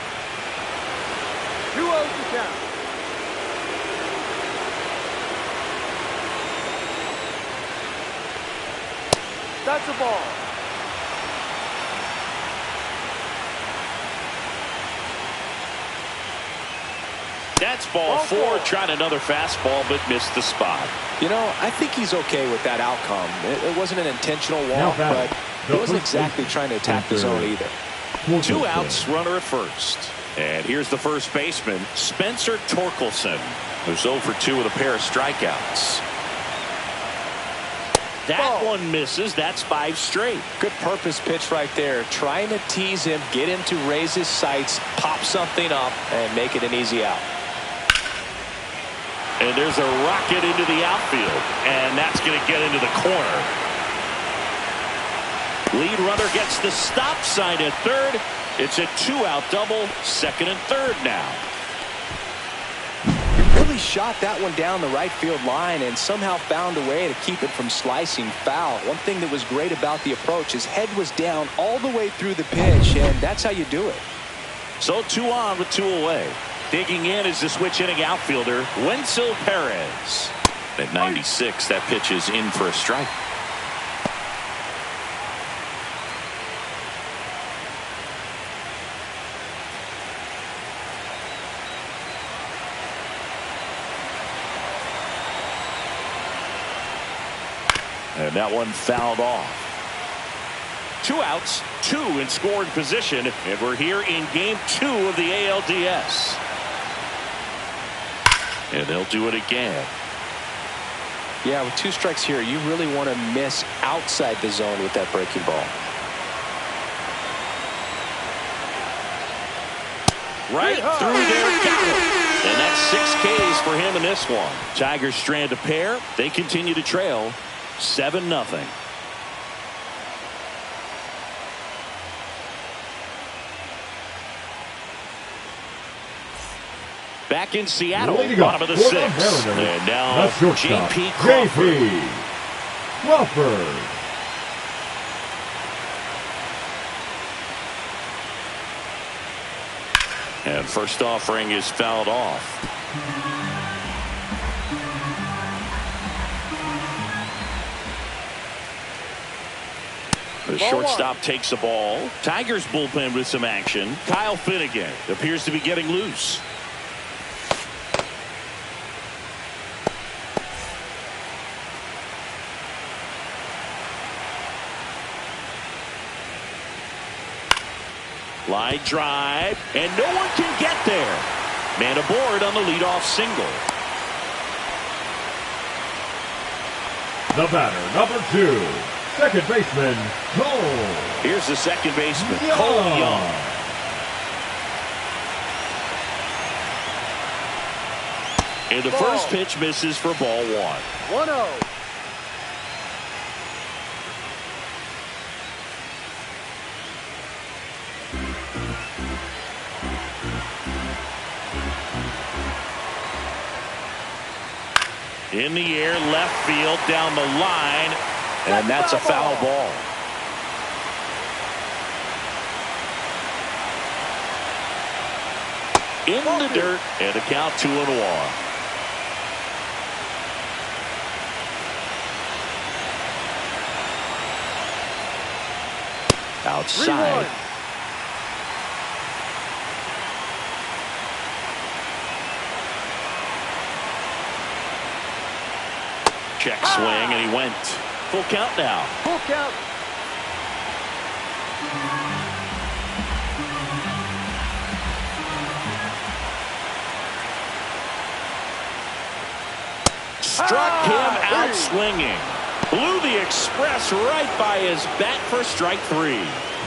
2-0 to count. That's a ball. That's ball 4. Tried another fastball, but missed the spot. You know, I think he's okay with that outcome. It wasn't an intentional walk, but he wasn't exactly trying to attack the zone either. 2 outs, runner at first. And here's the first baseman, Spencer Torkelson, who's 0 for 2 with a pair of strikeouts. That one misses. That's 5 straight. Good purpose pitch right there. Trying to tease him, get him to raise his sights, pop something up, and make it an easy out. And there's a rocket into the outfield, and that's going to get into the corner. Lead runner gets the stop sign at third. It's a 2-out double, second and third now. Really shot that one down the right field line and somehow found a way to keep it from slicing foul. One thing that was great about the approach, his head was down all the way through the pitch, and that's how you do it. So 2 on with 2 away. Digging in is the switch hitting outfielder, Wenzel Perez. At 96, that pitch is in for a strike. And that one fouled off. 2 outs, 2 in scoring position, and we're here in game 2 of the ALDS. And they'll do it again. Yeah, with 2 strikes here, you really want to miss outside the zone with that breaking ball. Right through there, got him. And that's 6 Ks for him in this one. Tigers strand a pair. They continue to trail 7-0. Back in Seattle, bottom of the 6th. And now J.P. Crawford. And first offering is fouled off. The shortstop takes the ball. Tigers bullpen with some action. Kyle Finnegan appears to be getting loose. Line drive, and no one can get there. Man aboard on the leadoff single. The batter, number 2, second baseman, Cole. Here's the second baseman, Cole Young. And the first pitch misses for ball 1. 1-0. In the air, left field, down the line, and that's a foul ball. In the dirt, and a count 2-1. Outside. Check swing, and he went. Full count now. Full count. Struck him out swinging. Blew the express right by his bat for strike 3.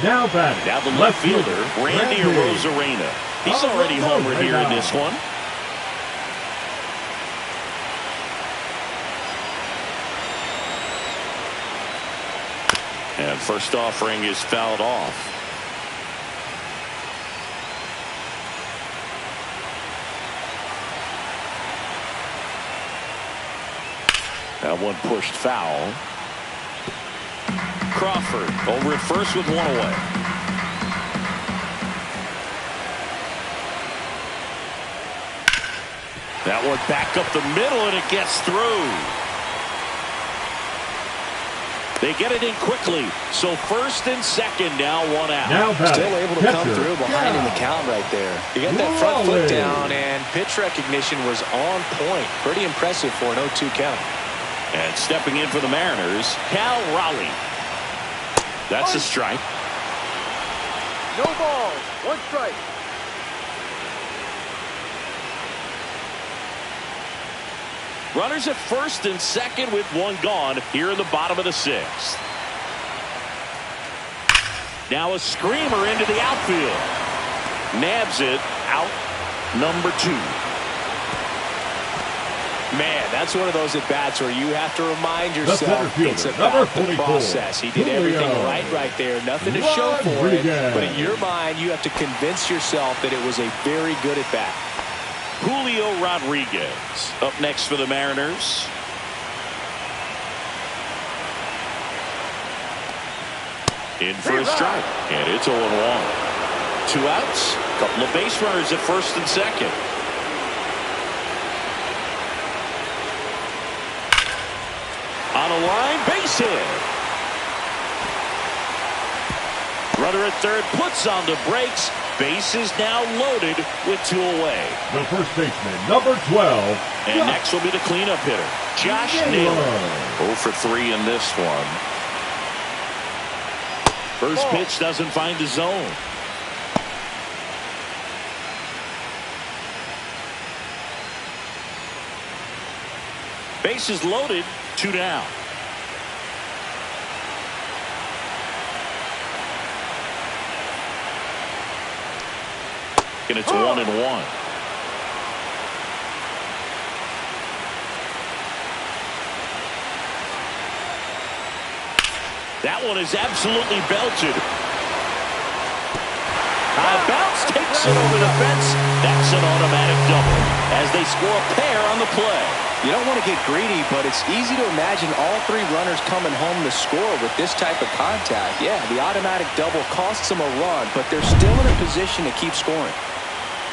Now batting. Now the left fielder, Randy Arozarena. He's already homered here in this one. And first offering is fouled off. That one pushed foul. Crawford over at first with one away. That one back up the middle, and it gets through. They get it in quickly. So first and second now, one out. Now still able to come through behind in the count right there. You got that front foot down, and pitch recognition was on point. Pretty impressive for an 0-2 count. And stepping in for the Mariners, Cal Raleigh. That's a strike. No balls. One strike. Runners at first and second with one gone here in the bottom of the 6th. Now a screamer into the outfield. Nabs it out number 2. Man, that's one of those at-bats where you have to remind yourself it's about the process. He did everything right there. Nothing to show for it. But in your mind, you have to convince yourself that it was a very good at-bat. Julio Rodriguez up next for the Mariners. In for a strike. And it's 0-1. 2 outs. Couple of base runners at first and second. On a line, base hit. Runner at third puts on the brakes. Base is now loaded with 2 away. The first baseman, number 12. And next will be the cleanup hitter, Josh Naylor. 0 for 3 in this one. First pitch doesn't find the zone. Bases loaded, 2 down. And it's 1-1. That one is absolutely belted. High bounce takes it over the fence. That's an automatic double as they score a pair on the play. You don't want to get greedy, but it's easy to imagine all 3 runners coming home to score with this type of contact. Yeah, the automatic double costs them a run, but they're still in a position to keep scoring.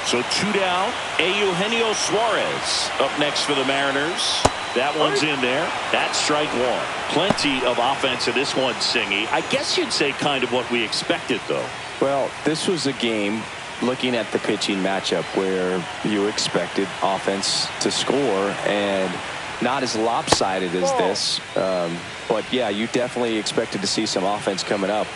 So 2 down. Eugenio Suarez up next for the Mariners. That one's in there. That's strike 1. Plenty of offense in this one, Singy. I guess you'd say kind of what we expected, though. Well, this was a game, looking at the pitching matchup, where you expected offense to score, and not as lopsided as this. But, yeah, you definitely expected to see some offense coming up.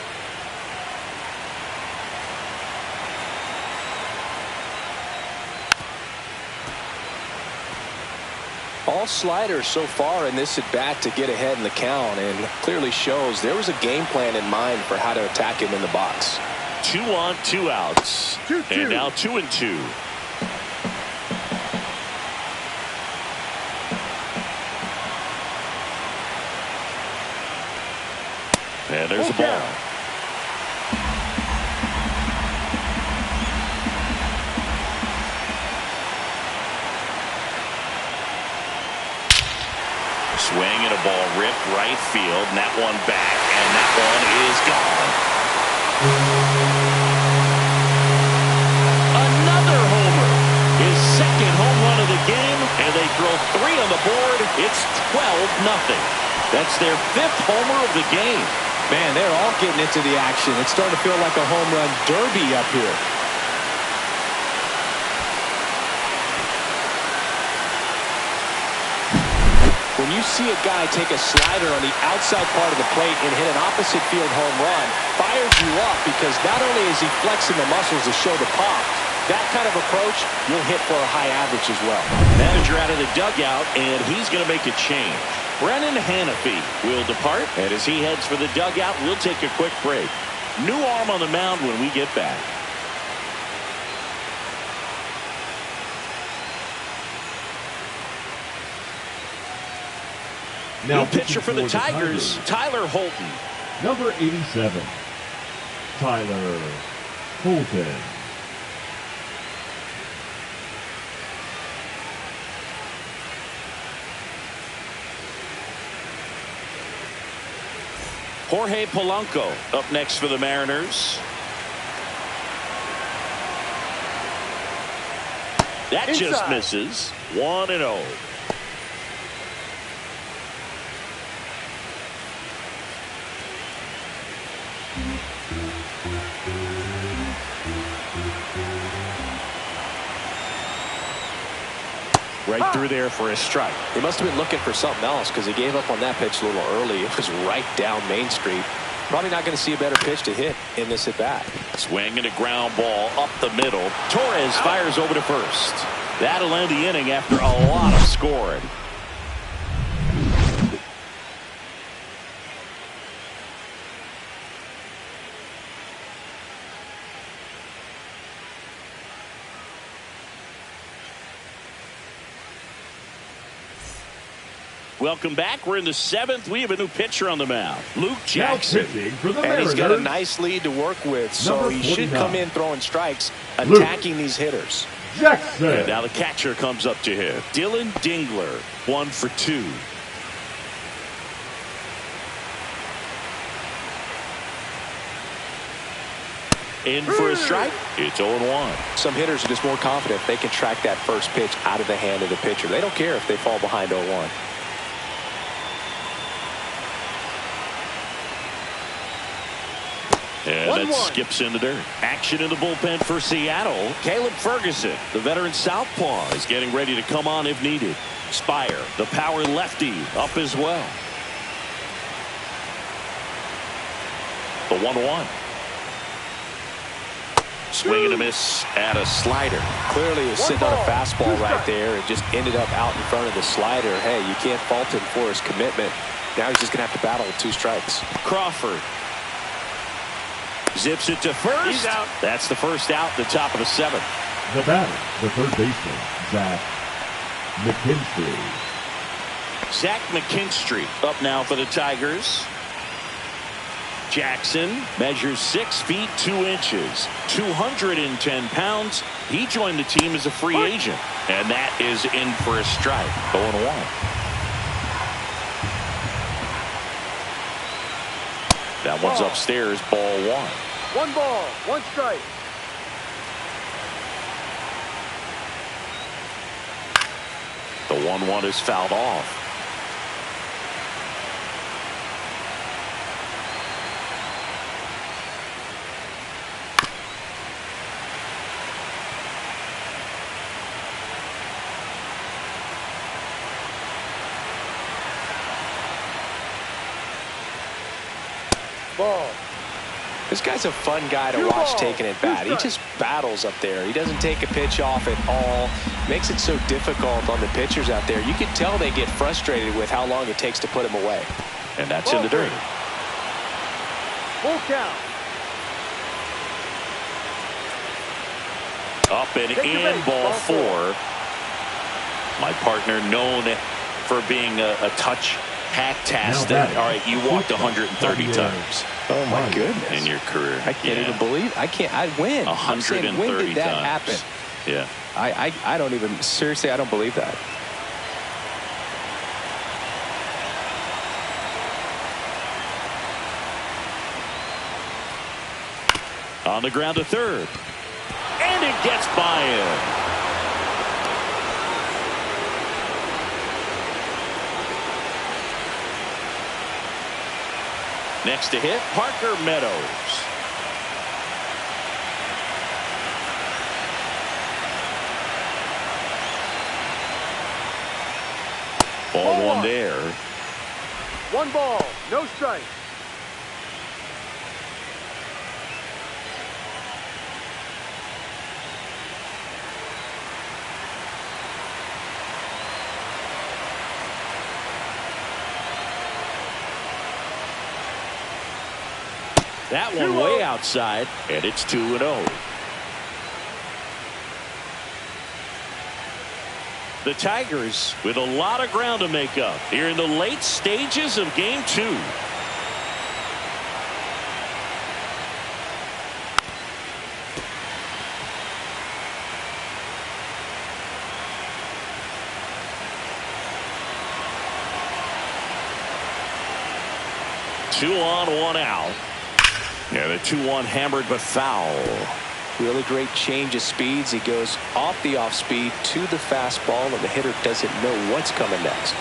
All sliders so far in this at-bat to get ahead in the count, and clearly shows there was a game plan in mind for how to attack him in the box. 2 on, 2 outs. 2-2. And now 2-2. And there's a ball. Swing and a ball ripped right field, and that one back, and that one is gone. Another homer. His second home run of the game, and they throw 3 on the board. It's 12-0. That's their 5th homer of the game. Man, they're all getting into the action. It's starting to feel like a home run derby up here. When you see a guy take a slider on the outside part of the plate and hit an opposite field home run, fires you up because not only is he flexing the muscles to show the pop, that kind of approach you'll hit for a high average as well. Manager out of the dugout, and he's going to make a change. Brennan Hanafy will depart, and as he heads for the dugout, we'll take a quick break. New arm on the mound when we get back. Now New pitcher for the Tigers, Tyler Holton. Number 87, Tyler Holton. Jorge Polanco up next for the Mariners. That Inside. just misses. 1-0. Right through there for a strike. He must have been looking for something else because he gave up on that pitch a little early. It was right down Main Street. Probably not going to see a better pitch to hit in this at-bat. Swing and a ground ball up the middle. Torres fires over to first. That'll end the inning after a lot of scoring. Welcome back. We're in the 7th. We have a new pitcher on the mound, Luke Jackson. And he's got a nice lead to work with, so he should come in throwing strikes, attacking these hitters. Jackson. And now the catcher comes up to him. Dylan Dingler, 1 for 2. In for a strike. It's 0-1. Some hitters are just more confident if they can track that first pitch out of the hand of the pitcher. They don't care if they fall behind 0-1. And that skips in the dirt. Action in the bullpen for Seattle. Caleb Ferguson, the veteran southpaw, is getting ready to come on if needed. Spire, the power lefty, up as well. The 1-1. Swing and a miss at a slider. Clearly is sitting on a fastball right there and just ended up out in front of the slider. Hey, you can't fault him for his commitment. Now he's just going to have to battle with 2 strikes. Crawford zips it to first. He's out. That's the first out, the top of the 7th. The batter, the third baseman, Zach McKinstry. Zach McKinstry up now for the Tigers. Jackson measures 6 feet 2 inches, 210 pounds. He joined the team as a free agent, and that is in for a strike. 0-1. That one's upstairs, ball 1. 1 ball, 1 strike. The 1-1 is fouled off. Ball. This guy's a fun guy to watch taking it bat. He just battles up there. He doesn't take a pitch off at all. Makes it so difficult on the pitchers out there. You can tell they get frustrated with how long it takes to put him away. And that's in the dirt. Full count. Up and in, ball 4. My partner known for being a touch hack-tastic. All right, you walked 130 times. Oh my goodness. In your career. I can't even believe. I win. 130 when did that happen? Yeah. I don't even, seriously, I don't believe that. On the ground to third. And it gets by him. Next to hit, Parker Meadows. Ball one there. 1 ball, no strike. That one way outside, and it's 2-0. The Tigers with a lot of ground to make up here in the late stages of game 2. Two on, one out. Yeah, the 2-1 hammered but foul. Really great change of speeds. He goes off the off speed to the fastball, and the hitter doesn't know what's coming next.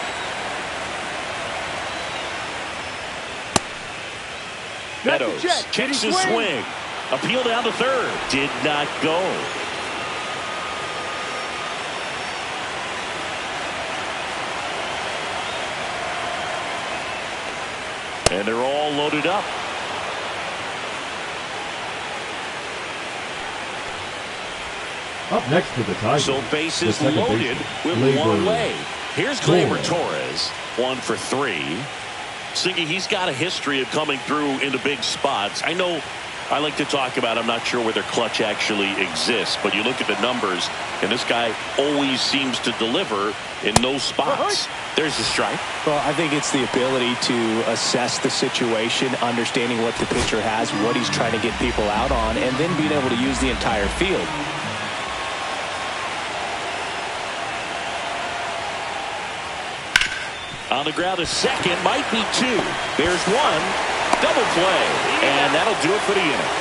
Meadows kicks his swing. Appeal down to third. Did not go. And they're all loaded up. Up next to the Tigers. So bases loaded with one away. Here's Gleyber Torres, 1 for 3. Singy, he's got a history of coming through into big spots. I know I like to talk about, I'm not sure whether clutch actually exists, but you look at the numbers, and this guy always seems to deliver in those spots. There's the strike. Well, I think it's the ability to assess the situation, understanding what the pitcher has, what he's trying to get people out on, and then being able to use the entire field. On the ground, a second, might be 2. There's 1. Double play. And that'll do it for the inning.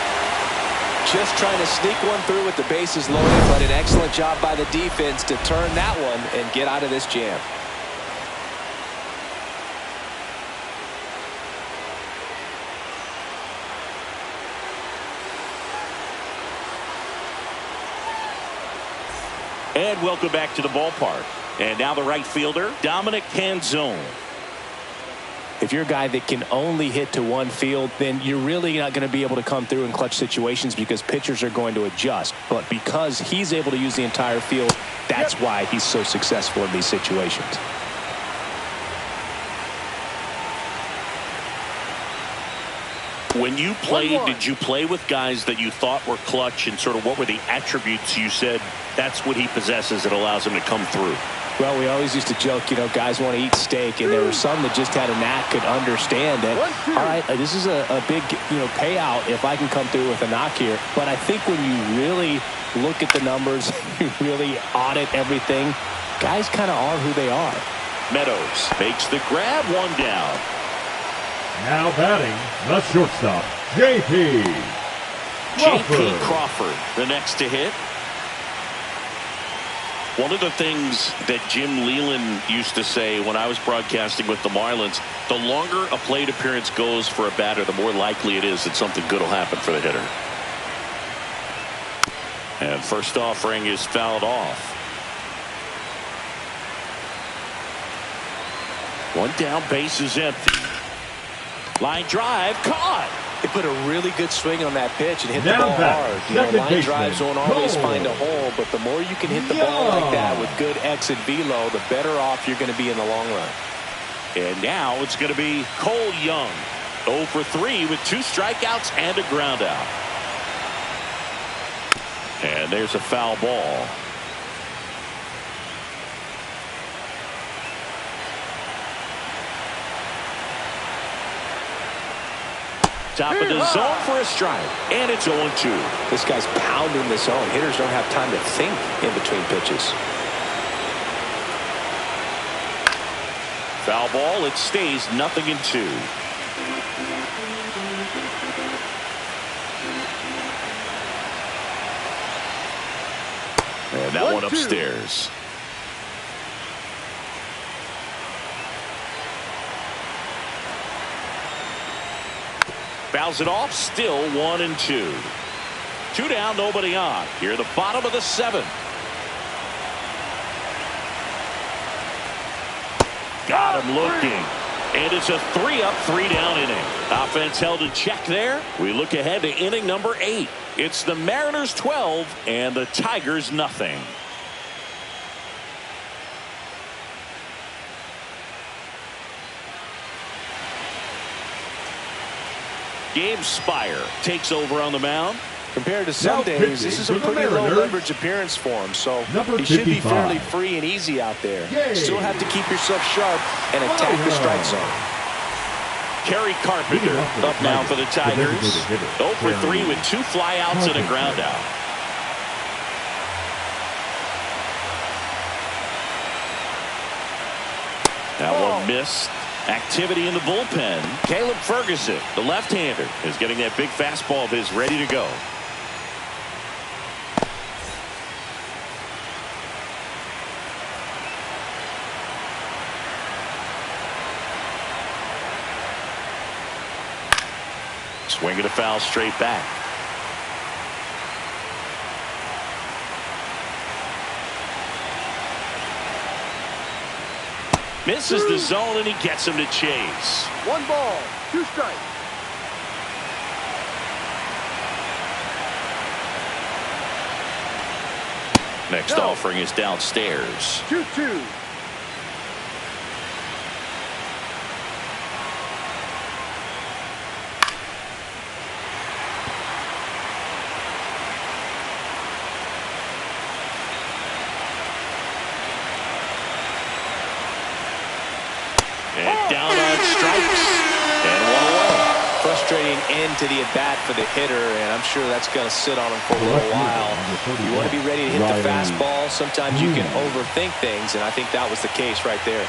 Just trying to sneak one through with the bases loaded, but an excellent job by the defense to turn that one and get out of this jam. And welcome back to the ballpark. And now the right fielder, Dominic Canzone. If you're a guy that can only hit to one field, then you're really not going to be able to come through in clutch situations because pitchers are going to adjust. But because he's able to use the entire field, that's why he's so successful in these situations. When you played, did you play with guys that you thought were clutch, and sort of what were the attributes you said that's what he possesses that allows him to come through? Well, we always used to joke, you know, guys want to eat steak, and there were some that just had a knack, could understand that, all right, this is a big, payout if I can come through with a knock here. But I think when you really look at the numbers, you really audit everything, guys kind of are who they are. Meadows makes the grab, 1 down. Now batting, the shortstop, J.P. Crawford, the next to hit. One of the things that Jim Leland used to say when I was broadcasting with the Marlins, the longer a plate appearance goes for a batter, the more likely it is that something good will happen for the hitter. And first offering is fouled off. 1 down, base is empty. Line drive, caught. They put a really good swing on that pitch and hit the Now ball hard. Line drives won't always find a hole, but the more you can hit the ball like that with good exit velo, the better off you're going to be in the long run. And now it's going to be Cole Young, 0 for 3 with 2 strikeouts and a ground out. And there's a foul ball. Top of the zone for a strike. And it's 0-2. This guy's pounding the zone. Hitters don't have time to think in between pitches. Foul ball. It stays 0-2. And that one upstairs. Fouls it off, still 1-2. 2 down, nobody on. Here, the bottom of the 7th. Got him looking. And it's a 3-up, 3-down inning. Offense held in check there. We look ahead to inning number 8. It's the Mariners 12 and the Tigers nothing. Gabe Spire takes over on the mound. Compared to some days, this is a pretty low leverage appearance for him, so he should be fairly free and easy out there. Still have to keep yourself sharp and attack the strike zone. Kerry Carpenter up now for the Tigers. 0 for 3 with 2 flyouts and a ground out. That one missed. Activity in the bullpen. Caleb Ferguson, the left-hander, is getting that big fastball of his ready to go. Swing and a foul straight back. Misses the zone and he gets him to chase. 1 ball, 2 strikes. Next offering is downstairs. 2-2. And down on strikes. And 1 away. Frustrating end to the at-bat for the hitter, and I'm sure that's going to sit on him for a little while. You want to be ready to hit the fastball. Sometimes you can overthink things, and I think that was the case right there.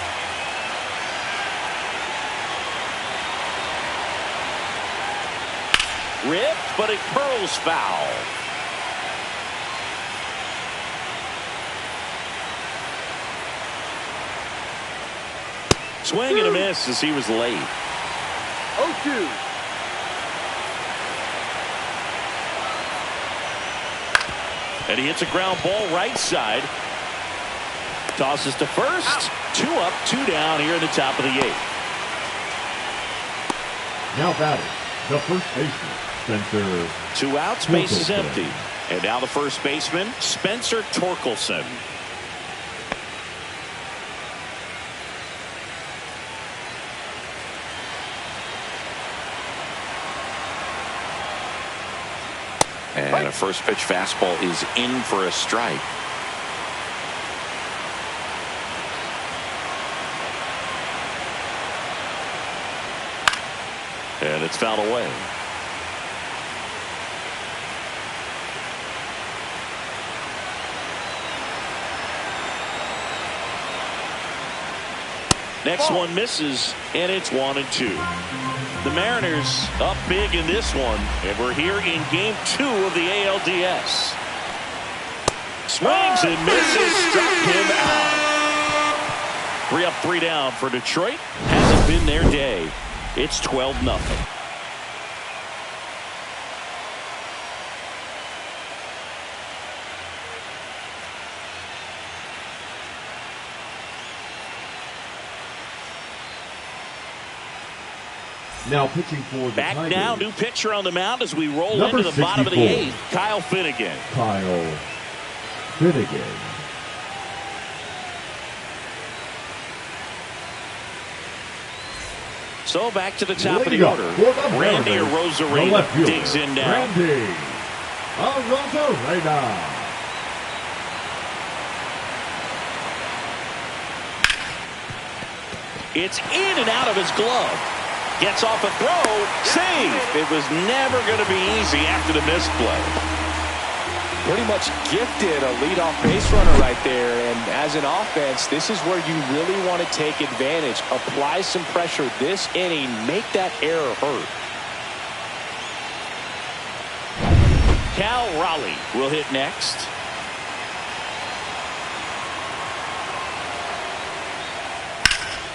Ripped, but it curls foul. Swing and a miss as he was late. 0-2. And he hits a ground ball right side. Tosses to first. 2 up, 2 down here in the top of the 8th. Now batting, the first baseman, Spencer. 2 outs, base is empty. And now the first baseman, Spencer Torkelson. And a first pitch fastball is in for a strike. And it's fouled away. Next one misses, and it's 1-2. The Mariners up big in this one, and we're here in game 2 of the ALDS. Swings and misses, struck him out. 3 up, 3 down for Detroit. Hasn't been their day. It's 12-0. Now pitching for the Back Tigers. now, new pitcher on the mound as we roll Number into the bottom of the 64. 8th. Kyle Finnegan. Kyle Finnegan. So back to the top of Leading the up order. for the Randy Mariners, the Arozarena left fielder, digs in now. Randy Arozarena. It's in and out of his glove. Gets off a throw. Safe. It was never going to be easy after the misplay. Pretty much gifted a leadoff base runner right there, and as an offense, this is where you really want to take advantage. Apply some pressure this inning. Make that error hurt. Cal Raleigh will hit next.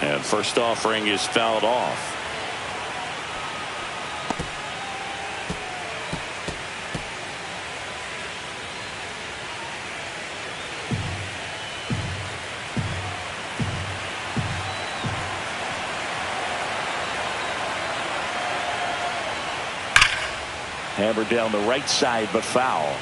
And first offering is fouled off. Hammered down the right side, but foul.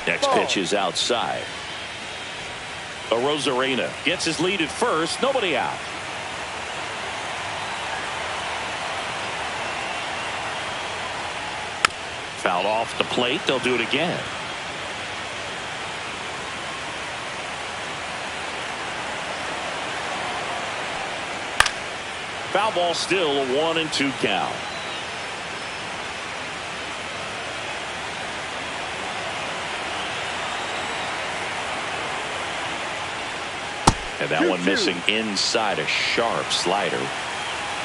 Next pitch is outside. Rosarena gets his lead at first. Nobody out. Fouled off the plate. They'll do it again. Foul ball, still a 1-2 count. And that one missing inside, a sharp slider.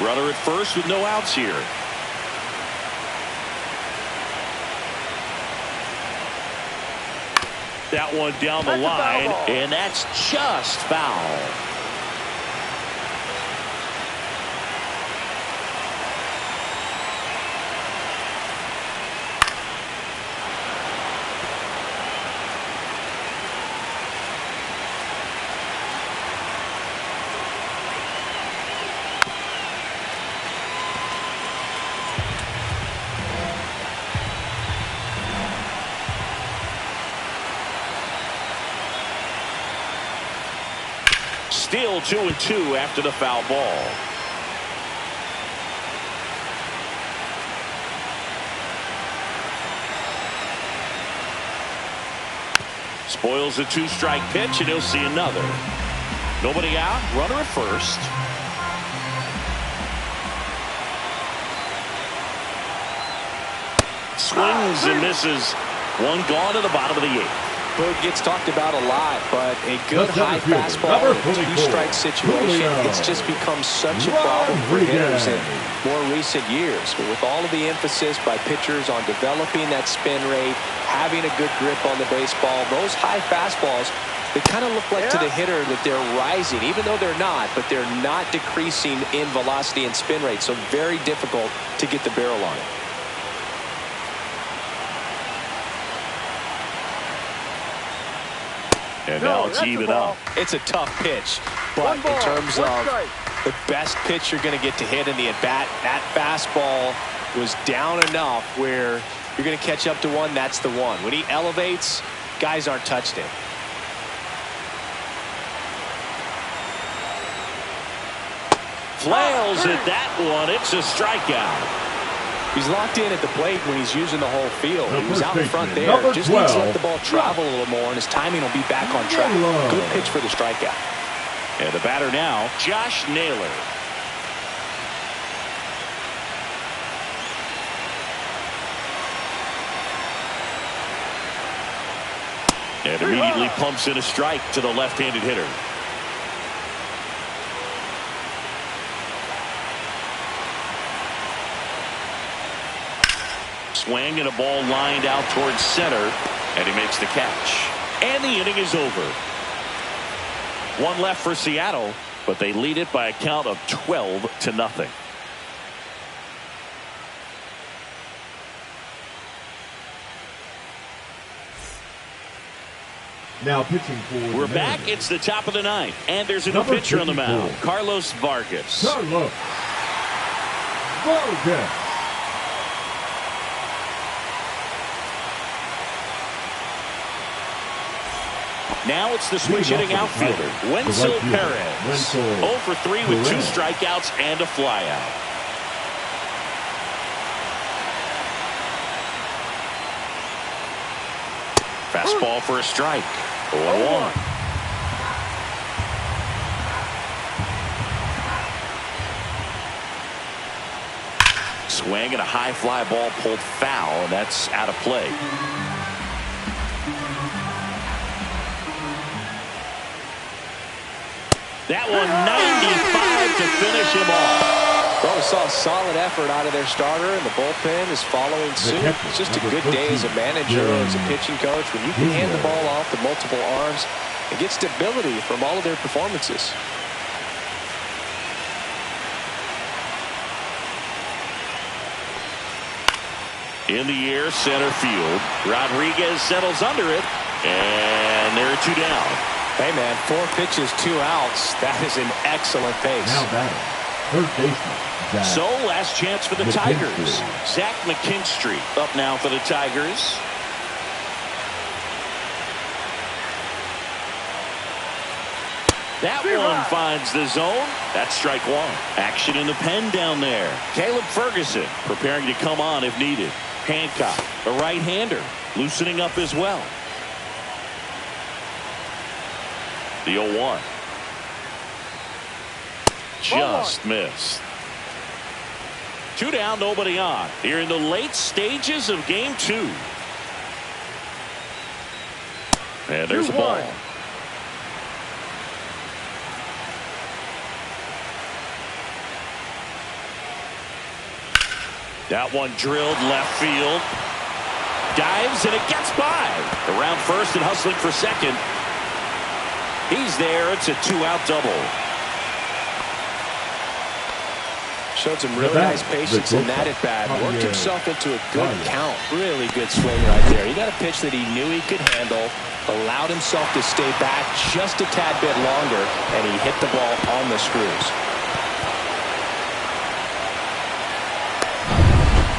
Runner at first with no outs here. That one down the line, and that's just foul. Still 2-2 after the foul ball. Spoils a 2-strike pitch, and he'll see another. Nobody out. Runner at first. Swings and misses. One gone to the bottom of the 8th. Boog gets talked about a lot, but a good high fastball in a 2-strike situation, it's just become such a problem for hitters in more recent years. But with all of the emphasis by pitchers on developing that spin rate, having a good grip on the baseball, those high fastballs, they kind of look like to the hitter that they're rising, even though they're not, but they're not decreasing in velocity and spin rate. So very difficult to get the barrel on it. And now it's even up. It's a tough pitch, but in terms of the best pitch you're going to get to hit in the at-bat, that fastball was down enough where you're going to catch up to one. That's the one. When he elevates, guys aren't touched it. Flails at that one. It's a strikeout. He's locked in at the plate when he's using the whole field. He was out in front there. Just needs to let the ball travel a little more, and his timing will be back on track. Good pitch for the strikeout. And the batter now, Josh Naylor. And immediately pumps in a strike to the left-handed hitter. Swing and a ball lined out towards center, and he makes the catch. And the inning is over. One left for Seattle, but they lead it by a count of 12-0. Now pitching for We're back. It's the top of the 9th, and there's a new pitcher on the mound, Carlos Vargas. Carlos Vargas. Now it's the switch-hitting outfielder, Wenzel Perez. 0 for 3 with 2 strikeouts and a flyout. Fastball for a strike. 0-1. Swing and a high fly ball pulled foul, and that's out of play. That one 95 to finish him off. Well, it was saw a solid effort out of their starter, and the bullpen is following suit. It's just a good day as a manager or as a pitching coach when you can hand the ball off to multiple arms and get stability from all of their performances. In the air, center field. Rodriguez settles under it, and there are 2 down. Hey, man, 4 pitches, 2 outs. That is an excellent pace. Now batting, third baseman. So, last chance for the Tigers. Zach McKinstry up now for the Tigers. That one finds the zone. That's strike 1. Action in the pen down there. Caleb Ferguson preparing to come on if needed. Hancock, a right-hander, loosening up as well. The 0-1. Just missed. 2 down, nobody on. Here in the late stages of game 2. And there's a ball. That one drilled left field. Dives and it gets by. Around first and hustling for second. He's there. It's a 2-out double. Showed some really nice patience in that at bat. Worked himself into a good count. Really good swing right there. He got a pitch that he knew he could handle. Allowed himself to stay back just a tad bit longer. And he hit the ball on the screws.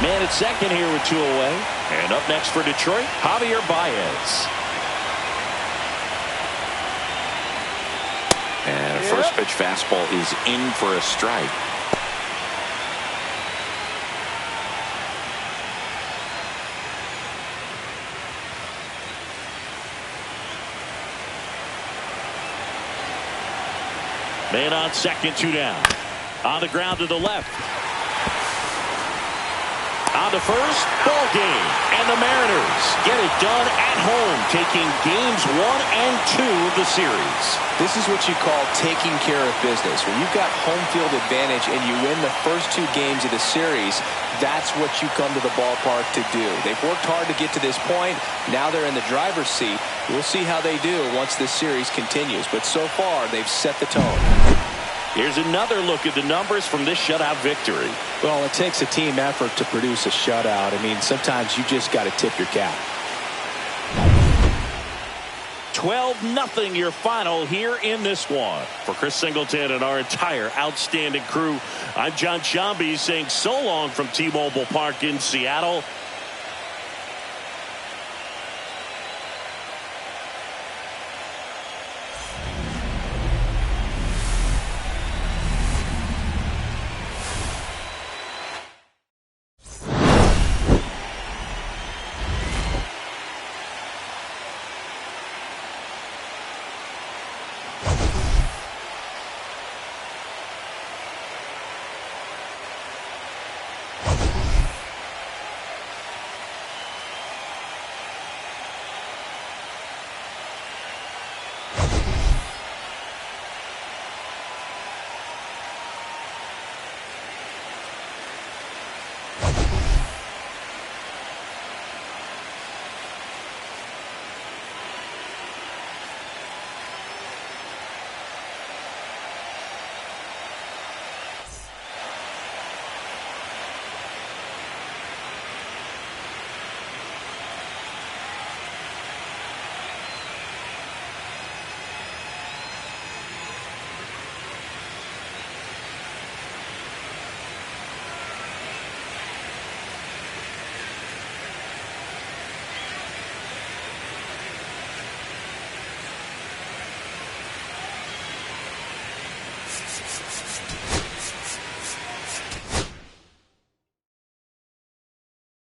Man at second here with 2 away. And up next for Detroit, Javier Baez. And a first pitch fastball is in for a strike. Man on second, 2 down. On the ground to the left. On to first, ball game. And the Mariners get it done at home, taking games 1 and 2 of the series. This is what you call taking care of business. When you've got home field advantage and you win the first 2 games of the series, that's what you come to the ballpark to do. They've worked hard to get to this point. Now they're in the driver's seat. We'll see how they do once this series continues. But so far, they've set the tone. Here's another look at the numbers from this shutout victory. Well, it takes a team effort to produce a shutout. I mean, sometimes you just got to tip your cap. 12-0 your final here in this one. For Chris Singleton and our entire outstanding crew, I'm John Shambi saying so long from T-Mobile Park in Seattle.